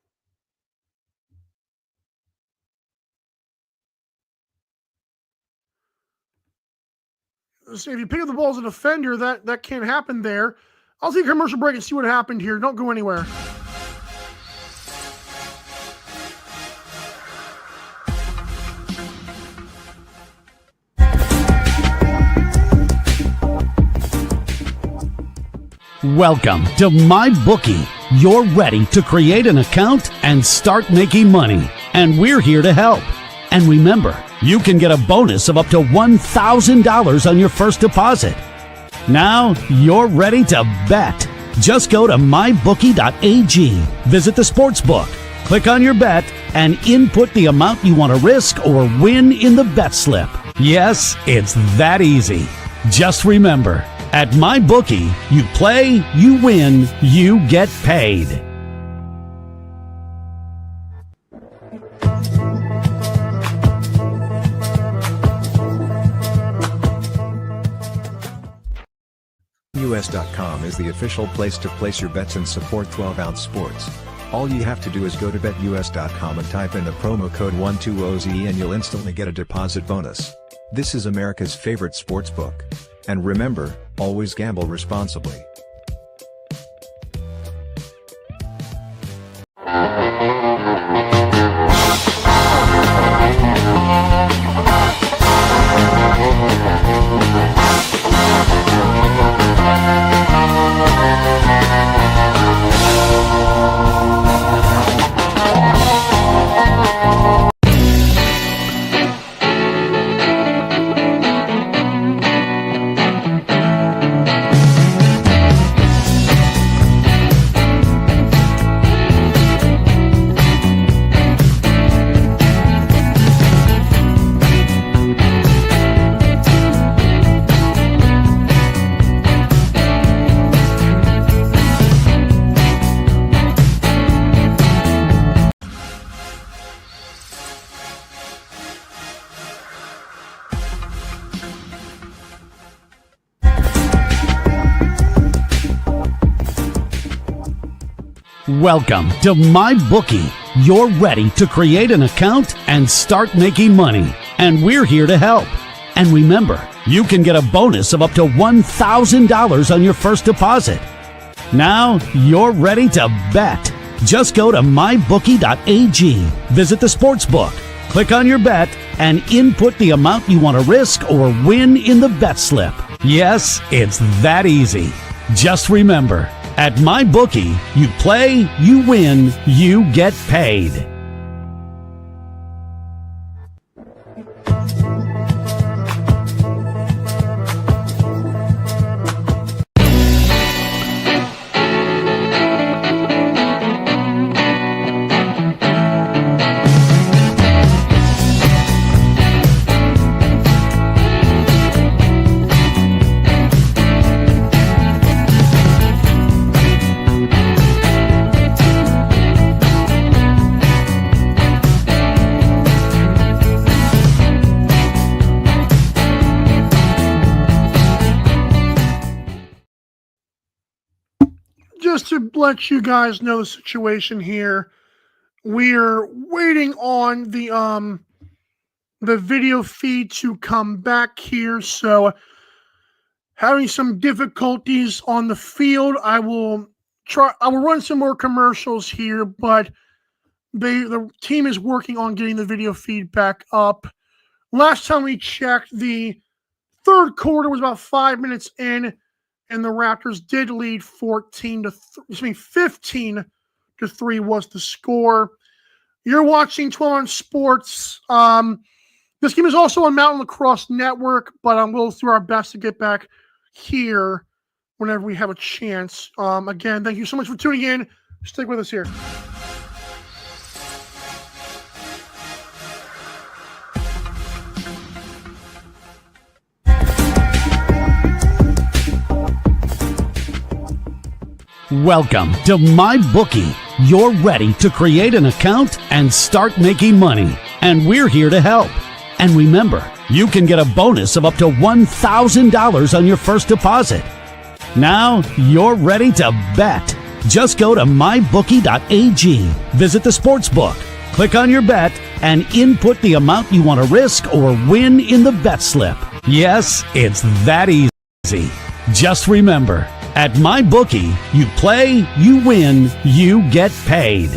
So if you pick up the ball as a defender, that can't happen there. I'll take a commercial break and see what happened here. Don't go anywhere. Welcome to MyBookie. you're ready to create an account and start making money. And we're here to help. And remember, you can get a bonus of up to $1,000 on your first deposit. Now you're ready to bet. Just go to mybookie.ag, visit the sportsbook, click on your bet, and input the amount you want to risk or win in the bet slip. Yes, it's that easy. Just remember, at MyBookie, you play, you win, you get paid. BetUS.com is the official place to place your bets and support 12-ounce sports. All you have to do is go to BetUS.com and type in the promo code 120OZE and you'll instantly get a deposit bonus. This is America's favorite sportsbook. And remember, always gamble responsibly. Welcome to MyBookie. You're ready to create an account and start making money. And we're here to help. And remember, you can get a bonus of up to $1,000 on your first deposit. Now you're ready to bet. Just go to mybookie.ag, visit the sportsbook, click on your bet, and input the amount you want to risk or win in the bet slip. Yes, it's that easy. Just remember, at MyBookie, you play, you win, you get paid. Just to let you guys know the situation here, we're waiting on the video feed to come back here. So having some difficulties on the field. I will run some more commercials here, but the team is working on getting the video feed back up. Last time we checked, the third quarter was about 5 minutes in, and the Raptors did lead 15 to 3 was the score. You're watching 12-Ounce Sports. This game is also on Mountain Lacrosse Network, but we'll do our best to get back here whenever we have a chance. Again, thank you so much for tuning in. Stick with us here. Welcome to MyBookie. You're ready to create an account and start making money. And we're here to help. And remember, you can get a bonus of up to $1,000 on your first deposit. Now you're ready to bet. Just go to mybookie.ag, visit the sportsbook, click on your bet, and input the amount you want to risk or win in the bet slip. Yes, it's that easy. Just remember, at MyBookie, you play, you win, you get paid.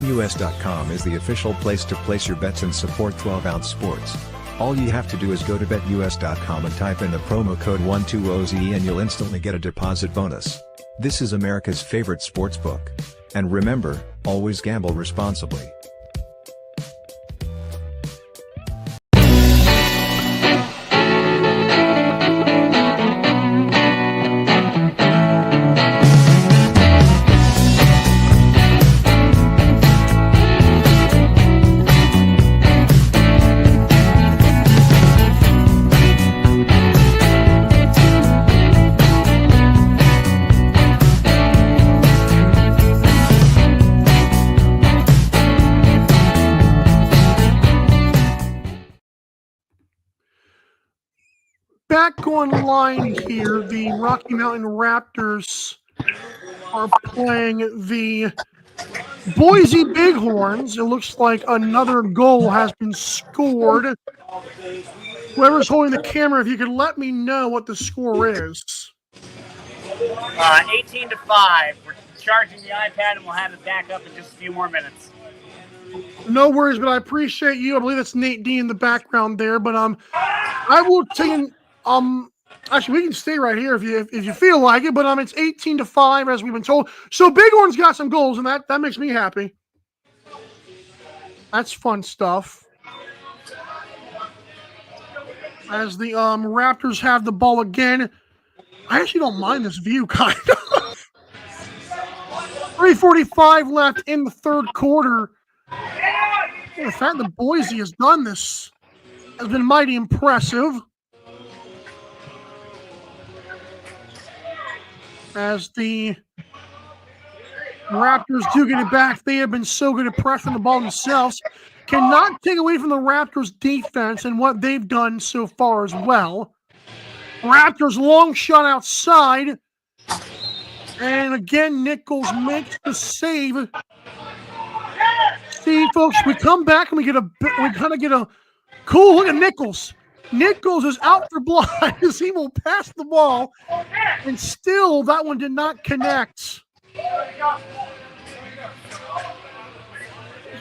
BetUS.com is the official place to place your bets and support 12-ounce sports. All you have to do is go to betus.com and type in the promo code 120OZE and you'll instantly get a deposit bonus. This is America's favorite sports book. And remember, always gamble responsibly. Back online here, the Rocky Mountain Raptors are playing the Boise Bighorns. It looks like another goal has been scored. Whoever's holding the camera, if you could let me know what the score is. 18-5. We're charging the iPad and we'll have it back up in just a few more minutes. No worries, but I appreciate you. I believe that's Nate D in the background there. But I will take actually we can stay right here if you feel like it. But it's 18-5 as we've been told. So Bighorns got some goals, and that makes me happy. That's fun stuff. As the Raptors have the ball again. I actually don't mind this view, kind of. 3:45 left in the third quarter. The fact that Boise has done this has been mighty impressive. As the Raptors do get it back, they have been so good at pressing the ball themselves. Cannot take away from the Raptors' defense and what they've done so far as well. Raptors long shot outside. And again, Nichols makes the save. See, folks, we come back and we kind of get a cool look at Nichols. Nichols is out for blood as he will pass the ball, and still that one did not connect.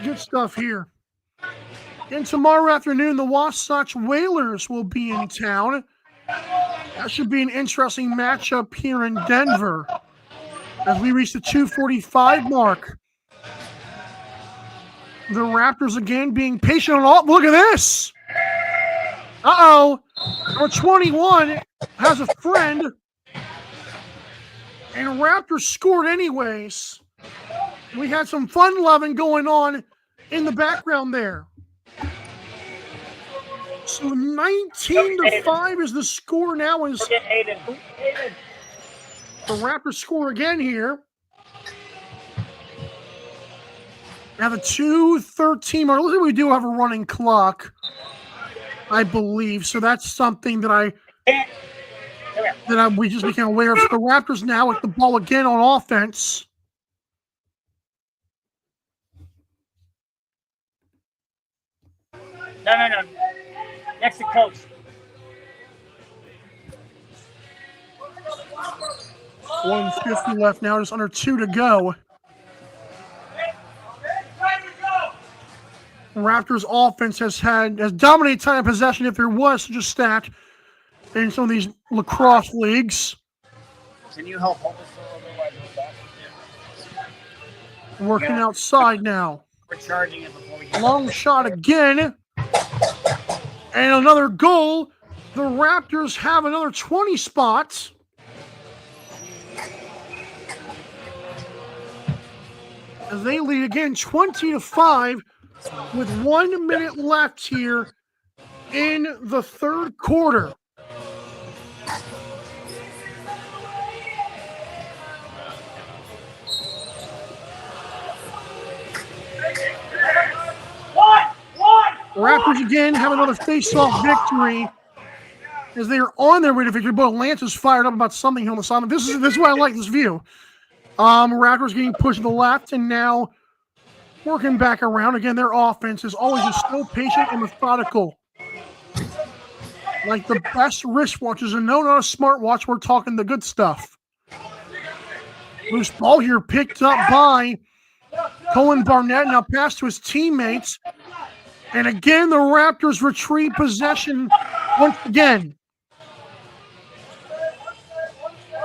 Good stuff here. And tomorrow afternoon, the Wasatch Whalers will be in town. That should be an interesting matchup here in Denver as we reach the 2:45 mark. The Raptors again being patient on all. Look at this. Uh-oh. Number 21 has a friend. And Raptors scored anyways. We had some fun loving going on in the background there. So 19-5 is the score now. Is the Raptors score again here. Now the 2:13 mark. Looks like we do have a running clock, I believe. So that's something that we just became aware of. So the Raptors now with the ball again on offense. No. Next to coach. $150 left now, just under 2 to go. Raptors offense has dominated time of possession if there was such a stat in some of these lacrosse leagues. Can you help hold this a little bit? Working outside now. We're charging it before we get Long shot again. And another goal. The Raptors have another 20 spots. As they lead again 20-5 with 1 minute left here in the third quarter. Raptors again have another face-off victory as they are on their way to victory. But Lance is fired up about something here on the side. This is why I like this view. Raptors getting pushed to the left and now working back around. Again, their offense is always just so patient and methodical. Like the best wristwatches. And no, not a smartwatch. We're talking the good stuff. Loose ball here picked up by Colin Barnett. Now pass to his teammates. And again, the Raptors retrieve possession once again.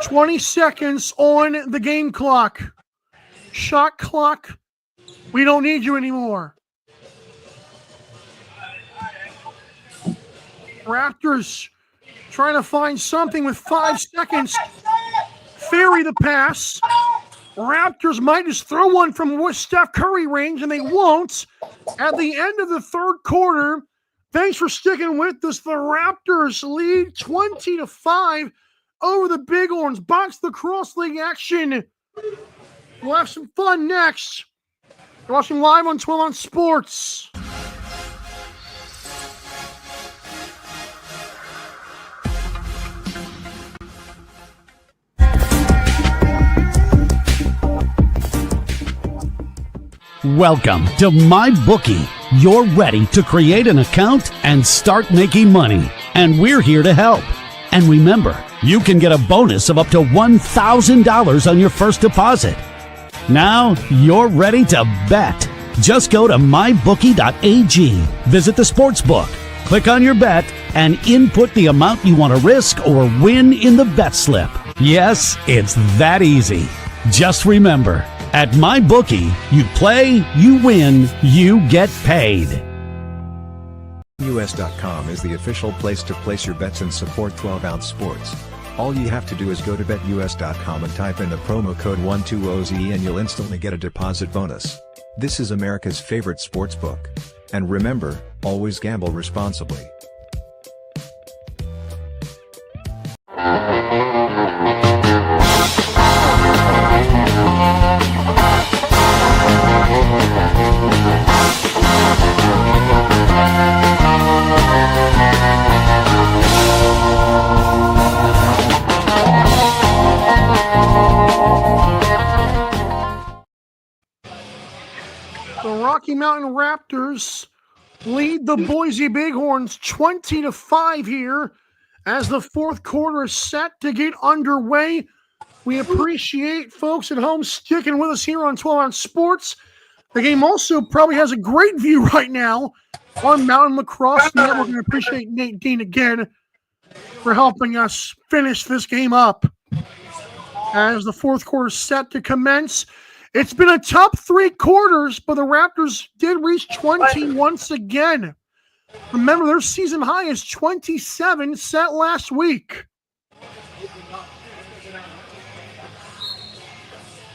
20 seconds on the game clock. Shot clock. We don't need you anymore. Raptors trying to find something with 5 seconds. Ferry the pass. Raptors might just throw one from Steph Curry range, and they won't. At the end of the third quarter, thanks for sticking with us. The Raptors lead 20-5 over the Bighorns. Box Lacrosse League action. We'll have some fun next. You're watching live on 12 on Sports. Welcome to MyBookie. You're ready to create an account and start making money. And we're here to help. And remember, you can get a bonus of up to $1,000 on your first deposit. Now you're ready to bet. Just go to mybookie.ag, visit the sportsbook, click on your bet, and input the amount you want to risk or win in the bet slip. Yes, it's that easy. Just remember, at MyBookie, you play, you win, you get paid. BetUS.com is the official place to place your bets and support 12-ounce sports. All you have to do is go to BetUS.com and type in the promo code 120OZE and you'll instantly get a deposit bonus. This is America's favorite sportsbook. And remember, always gamble responsibly. Rocky Mountain Raptors lead the Boise Bighorns 20-5 here as the fourth quarter is set to get underway. We appreciate folks at home sticking with us here on 12 on Sports. The game also probably has a great view right now on Mountain Lacrosse Network. We appreciate Nate Dean again for helping us finish this game up as the fourth quarter is set to commence. It's been a tough 3 quarters, but the Raptors did reach 20 once again. Remember, their season high is 27 set last week.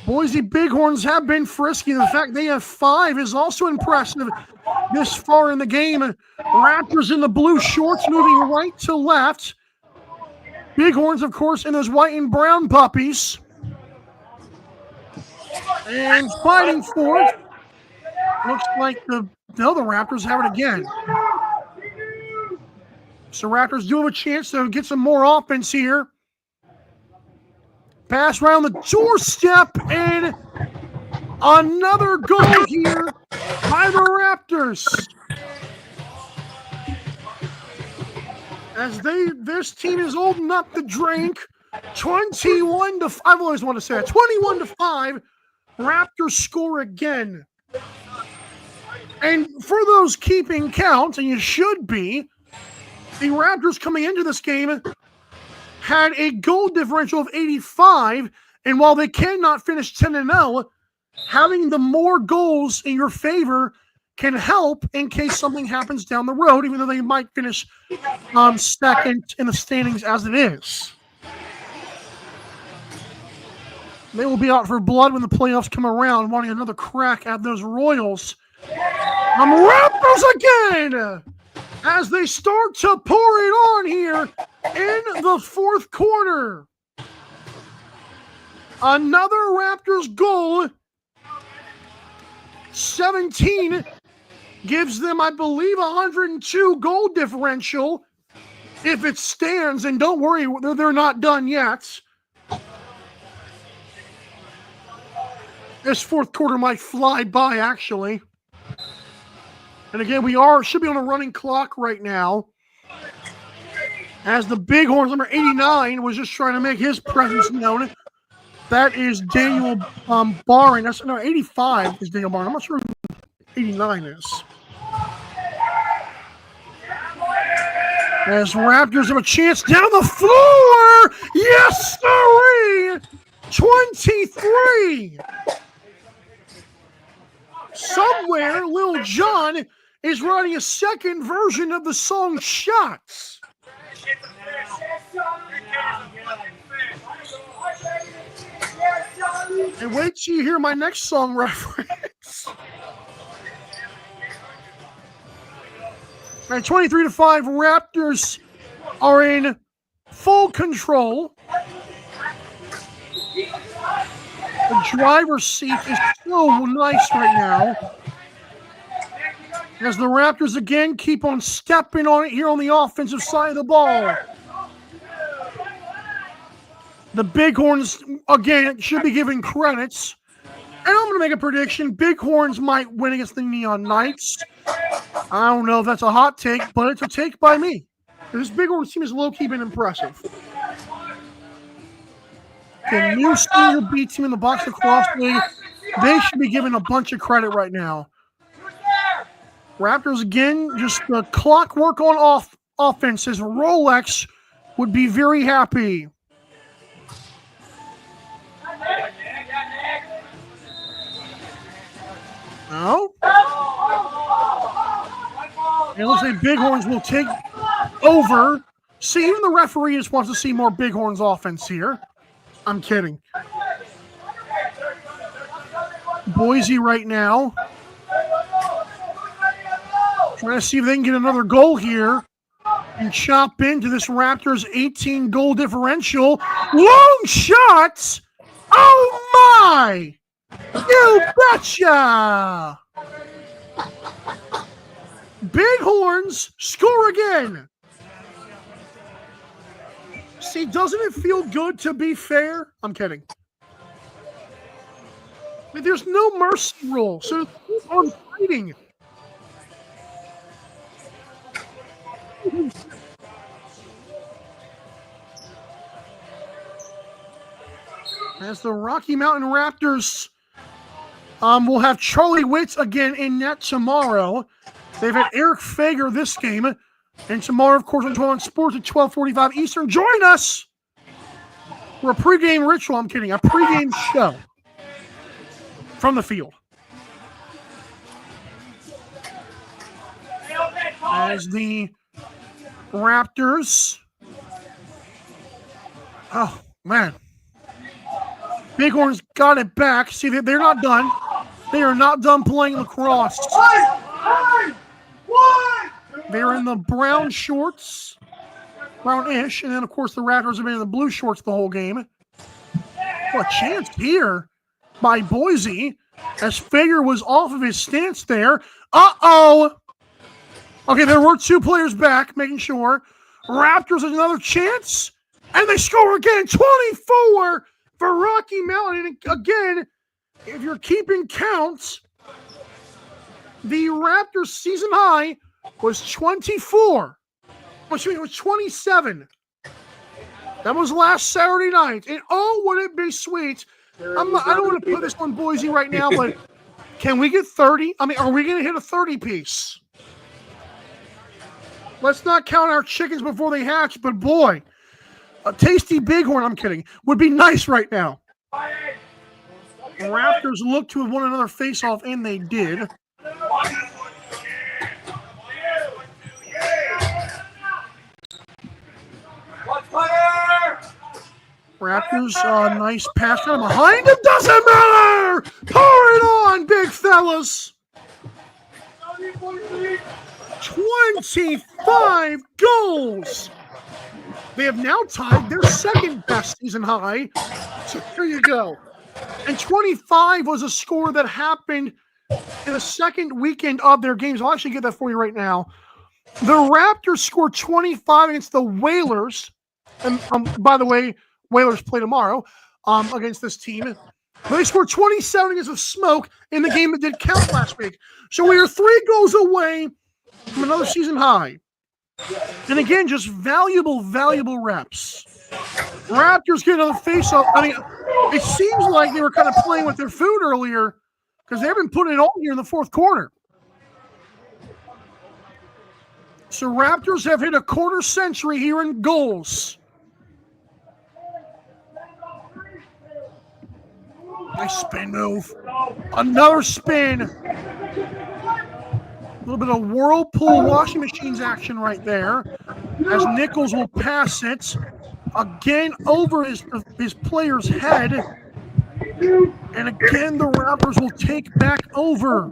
Boise Bighorns have been frisky. The fact they have 5 is also impressive this far in the game. Raptors in the blue shorts moving right to left. Bighorns, of course, in those white and brown puppies. And fighting for it. Looks like the Raptors have it again. So Raptors do have a chance to get some more offense here. Pass right on the doorstep, and another goal here by the Raptors. As this team is old enough to drink. 21-5. I've always wanted to say that. 21-5. Raptors score again. And for those keeping count, and you should be, the Raptors coming into this game had a goal differential of 85, and while they cannot finish 10-0, having the more goals in your favor can help in case something happens down the road, even though they might finish second in the standings as it is. They will be out for blood when the playoffs come around, wanting another crack at those Royals. Raptors again! As they start to pour it on here in the fourth quarter. Another Raptors goal. 17 gives them, I believe, 102 goal differential if it stands. And don't worry, they're not done yet. This fourth quarter might fly by, actually. And again, we should be on a running clock right now. As the Bighorns, number 89, was just trying to make his presence known. That is Daniel Barring. 85 is Daniel Barring. I'm not sure who 89 is. As Raptors have a chance down the floor. Yes, sirree. 23. Somewhere, Lil Jon is writing a second version of the song Shots. And wait till you hear my next song reference. At 23-5, Raptors are in full control. The driver's seat is so nice right now. As the Raptors again keep on stepping on it here on the offensive side of the ball. The Bighorns, again, should be given credits. And I'm going to make a prediction. Bighorns might win against the Neon Knights. I don't know if that's a hot take, but it's a take by me. This Bighorns team is low-key been impressive. The new senior B team in the Box Lacrosse League, they should be given a bunch of credit right now. Raptors, again, just the clockwork on offenses. Rolex would be very happy. No. It looks like Bighorns will take over. See, even the referee just wants to see more Bighorns offense here. I'm kidding. Boise right now. Trying to see if they can get another goal here and chop into this Raptors 18-goal differential. Long shots! Oh my! You betcha! Bighorns score again. See, doesn't it feel good to be fair? I'm kidding. I mean, there's no mercy rule, so keep on fighting. As the Rocky Mountain Raptors will have Charlie Witz again in net tomorrow. They've had Eric Fager this game. And tomorrow, of course, on 12 on Sports at 12:45 Eastern. Join us for a pregame ritual. I'm kidding. A pregame show from the field. As the Raptors. Oh, man. Bighorns got it back. See, they're not done. They are not done playing lacrosse. They're in the brown shorts, brownish, and then, of course, the Raptors have been in the blue shorts the whole game. What a chance here by Boise as Fager was off of his stance there. Uh-oh! Okay, there were two players back, making sure. Raptors another chance, and they score again. 24 for Rocky Mountain. And again, if you're keeping counts, the Raptors season high was 24. Excuse me, it was 27. That was last Saturday night. And oh, would it be sweet. I don't want to put this on Boise right now, but can we get 30? I mean, are we going to hit a 30-piece? Let's not count our chickens before they hatch, but boy, a tasty bighorn, I'm kidding, would be nice right now. The Raptors look to have won another face-off, and they did. Raptors, nice pass kind of behind him. Doesn't matter! Pour it on, big fellas! 25 goals! They have now tied their second best season high. So here you go. And 25 was a score that happened in the second weekend of their games. I'll actually get that for you right now. The Raptors scored 25 against the Whalers. And by the way, Whalers play tomorrow against this team. They scored 27 against the Smoke in the game that did count last week. So we are 3 goals away from another season high. And again, just valuable reps. Raptors get another face-off. I mean, it seems like they were kind of playing with their food earlier because they've been putting it on here in the fourth quarter. So Raptors have hit a quarter century here in goals. Nice spin move. Another spin. A little bit of whirlpool washing machines action right there. As Nichols will pass it. Again over his player's head. And again, the Raptors will take back over.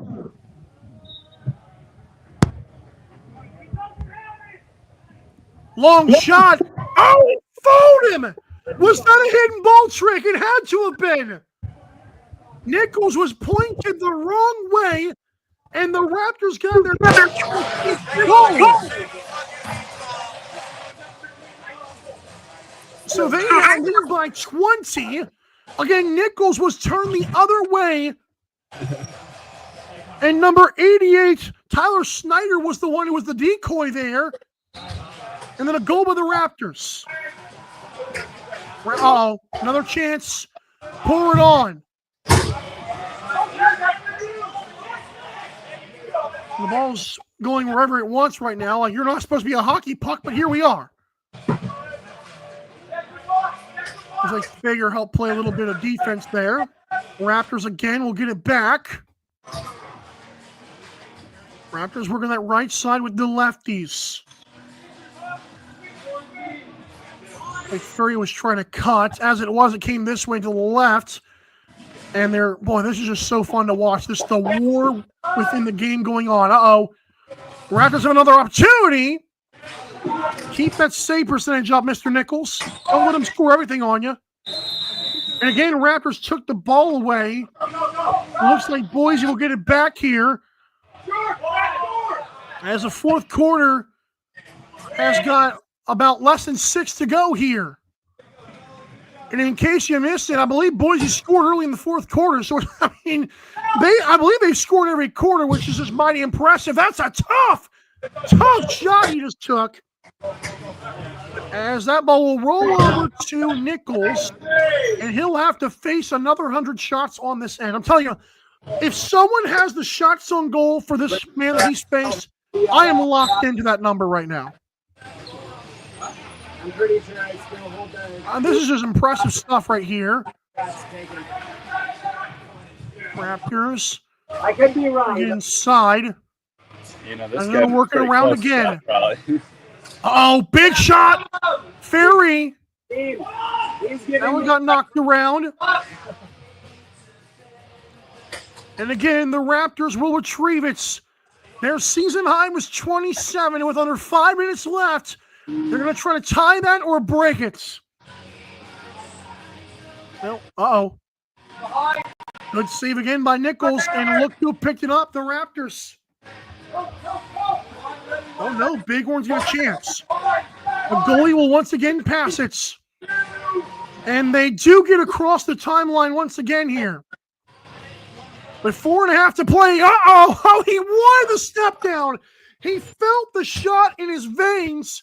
Long shot. Oh, he fouled him. Was that a hidden ball trick? It had to have been. Nichols was pointed the wrong way, and the Raptors got their goal. So they now lead by 20. Again, Nichols was turned the other way. And number 88, Tyler Snyder, was the one who was the decoy there. And then a goal by the Raptors. Uh-oh, another chance. Pour it on. The ball's going wherever it wants right now. Like, you're not supposed to be a hockey puck, but here we are. Looks like Fager helped play a little bit of defense there. Raptors again will get it back. Raptors working that right side with the lefties. Like Furry was trying to cut. As it was, it came this way to the left. And boy, this is just so fun to watch. This is the war within the game going on. Uh-oh. Raptors have another opportunity. Keep that save percentage up, Mr. Nichols. Don't let him score everything on you. And again, Raptors took the ball away. It looks like Boise will get it back here. As the fourth quarter has got about less than 6 to go here. And in case you missed it, I believe Boise scored early in the fourth quarter. So, I mean, I believe they've scored every quarter, which is just mighty impressive. That's a tough shot he just took. As that ball will roll over to Nichols, and he'll have to face another 100 shots on this end. I'm telling you, if someone has the shots on goal for this man that he's faced, I am locked into that number right now. I'm pretty sure I still hold that. This is just impressive stuff right here. Raptors. I could be wrong. Inside. You know, this and then working around again. Oh, big shot! Ferry. That one got knocked around. And again, the Raptors will retrieve it. Their season high was 27, and with under 5 minutes left, they're going to try to tie that or break it. Well, uh-oh. Good save again by Nichols, and look who picked it up, the Raptors. Oh, no, Bighorns get a chance. The goalie will once again pass it. And they do get across the timeline once again here. With 4.5 to play. Uh-oh! Oh, he wanted the step down. He felt the shot in his veins.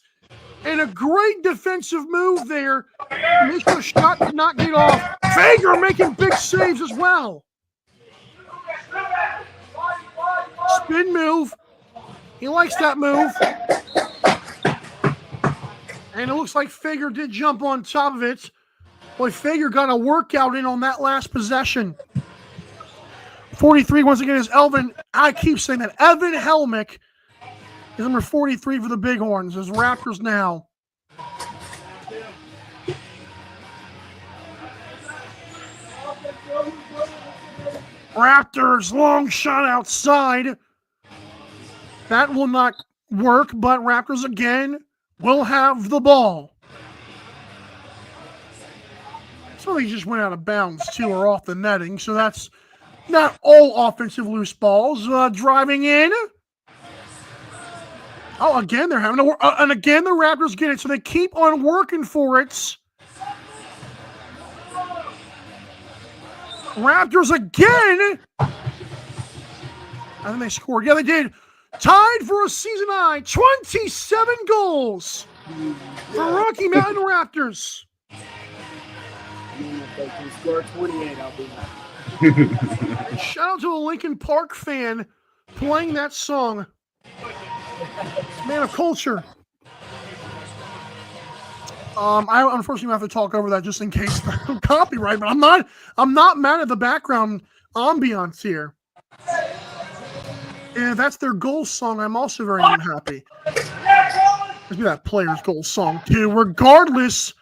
And a great defensive move there. To make sure the shot did not get off. Fager making big saves as well. Spin move. He likes that move. And it looks like Fager did jump on top of it. Boy, Fager got a workout in on that last possession. 43 once again is Elvin. I keep saying that. Evan Helmick is number 43 for the Bighorns. As Raptors now. Raptors, long shot outside. That will not work, but Raptors again will have the ball. So they just went out of bounds, too, or off the netting. So that's not all offensive loose balls. Driving in. Oh, again, they're having to work. And again, the Raptors get it. So they keep on working for it. Raptors again. I think they scored. Yeah, they did. Tied for a season high. 27 goals for Rocky Mountain Raptors. If they can score 28, I'll be happy. Shout out to a Lincoln Park fan playing that song. Man of culture. I unfortunately have to talk over that just in case copyright, but I'm not mad at the background ambiance here. And if that's their goal song, I'm also very unhappy. Let's do that player's goal song too. Regardless,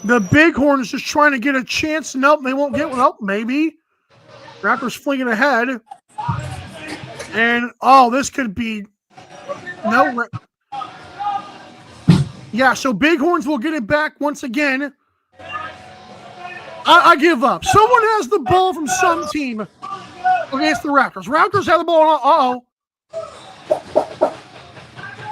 the Bighorns just trying to get a chance. Nope, they won't get one. Oh, maybe. Raptors flinging ahead. And, oh, this could be... No. Yeah, so Bighorns will get it back once again. I give up. Someone has the ball from some team against the Raptors. Raptors have the ball. Uh-oh.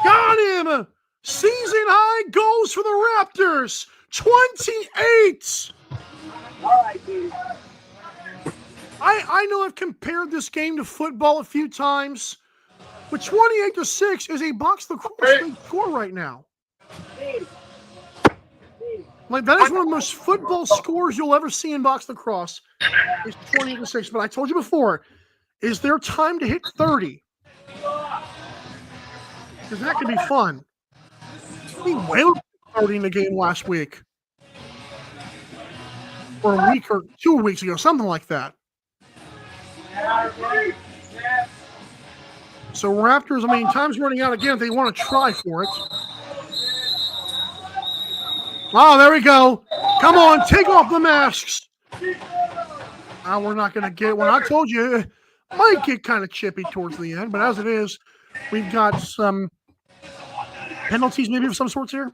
Got him. Season high goals for the Raptors. 28. All right, dude. I know I've compared this game to football a few times, but 28-6 is a box lacrosse league score right now. Like, that is one of the most football scores you'll ever see in box lacrosse. It's 28-6. But I told you before, is there time to hit 30? Because that could be fun. We whaled 30 in the game last week. Or a week or 2 weeks ago, something like that. So Raptors, I mean, time's running out again if they want to try for it. Oh, there we go. Come on, take off the masks. Oh, we're not going to get one. I told you, it might get kind of chippy towards the end, but as it is, we've got some penalties maybe of some sorts here.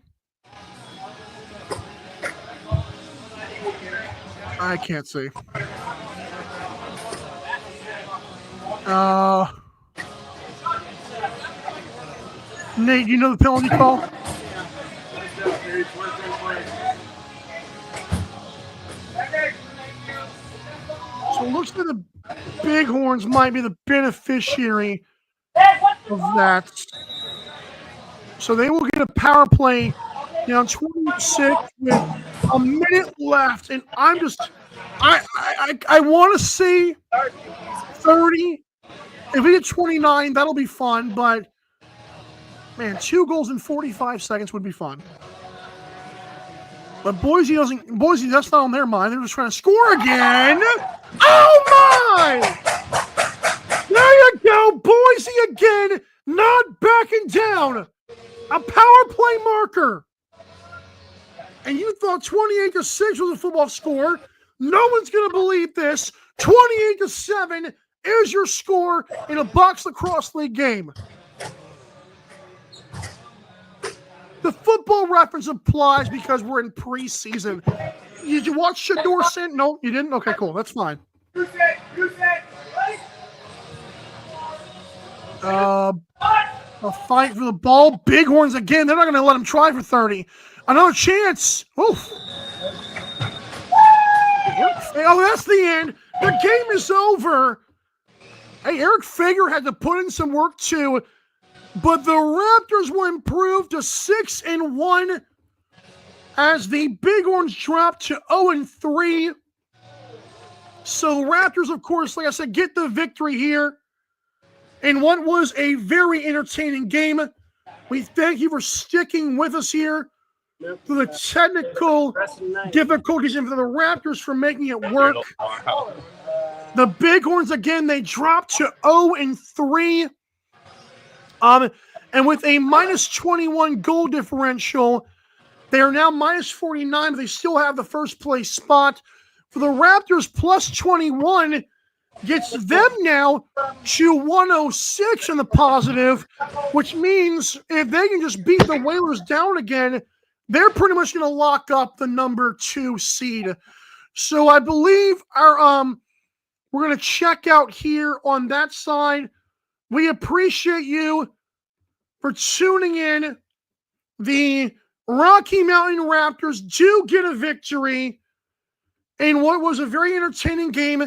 I can't see. Nate, you know the penalty call? So it looks like the Bighorns might be the beneficiary of that. So they will get a power play down 26 with a minute left, and I'm just I want to see 30. If we get 29, that'll be fun, but man, 2 goals in 45 seconds would be fun. But Boise, that's not on their mind. They're just trying to score again. Oh my! There you go, Boise again, not backing down. A power play marker. And you thought 28-6 was a football score. No one's going to believe this. 28-7 is your score in a box lacrosse league game. The football reference applies because we're in preseason. Did you watch Shador Sent? No, you didn't? Okay, cool. That's fine. A fight for the ball. Bighorns again. They're not going to let him try for 30. Another chance. Oof. Oh, that's the end. The game is over. Hey, Eric Fager had to put in some work too. But the Raptors will improve to 6-1 as the Bighorns drop to 0-3. So the Raptors, of course, like I said, get the victory here in what was a very entertaining game. We thank you for sticking with us here through the technical difficulties and for the Raptors for making it work. The Bighorns, again, they dropped to 0-3. And with a minus 21 goal differential, they are now minus 49, but they still have the first place spot. For the Raptors, plus 21 gets them now to 106 in the positive, which means if they can just beat the Whalers down again, they're pretty much going to lock up the number 2 seed. So I believe we're going to check out here on that side. We appreciate you for tuning in. The Rocky Mountain Raptors do get a victory in what was a very entertaining game,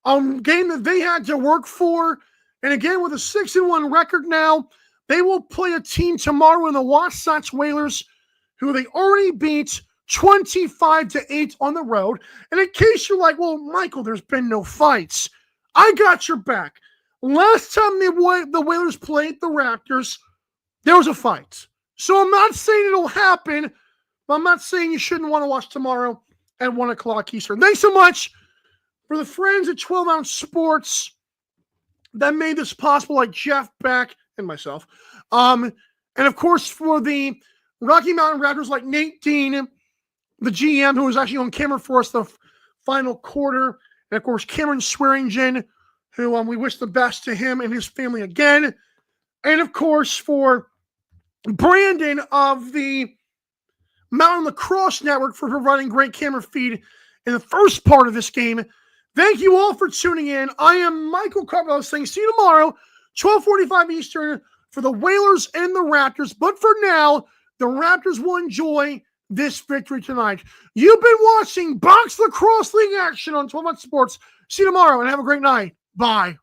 a game that they had to work for. And again, with a 6-1 record now, they will play a team tomorrow in the Wasatch Whalers, who they already beat 25-8 on the road. And in case you're like, well, Michael, there's been no fights, I got your back. Last time the Whalers played the Raptors, there was a fight. So I'm not saying it'll happen, but I'm not saying you shouldn't want to watch tomorrow at 1 o'clock Eastern. Thanks so much for the friends at 12 Ounce Sports that made this possible, like Jeff Beck and myself. And of course, for the Rocky Mountain Raptors, like Nate Dean, the GM, who was actually on camera for us the final quarter. And of course, Cameron Swearingen, who we wish the best to him and his family again. And of course, for Brandon of the Mountain Lacrosse Network for providing great camera feed in the first part of this game. Thank you all for tuning in. I am Michael Carvalho saying see you tomorrow, 12:45 Eastern, for the Whalers and the Raptors. But for now, the Raptors will enjoy this victory tonight. You've been watching Box Lacrosse League action on 12 Ounce Sports. See you tomorrow and have a great night. Bye.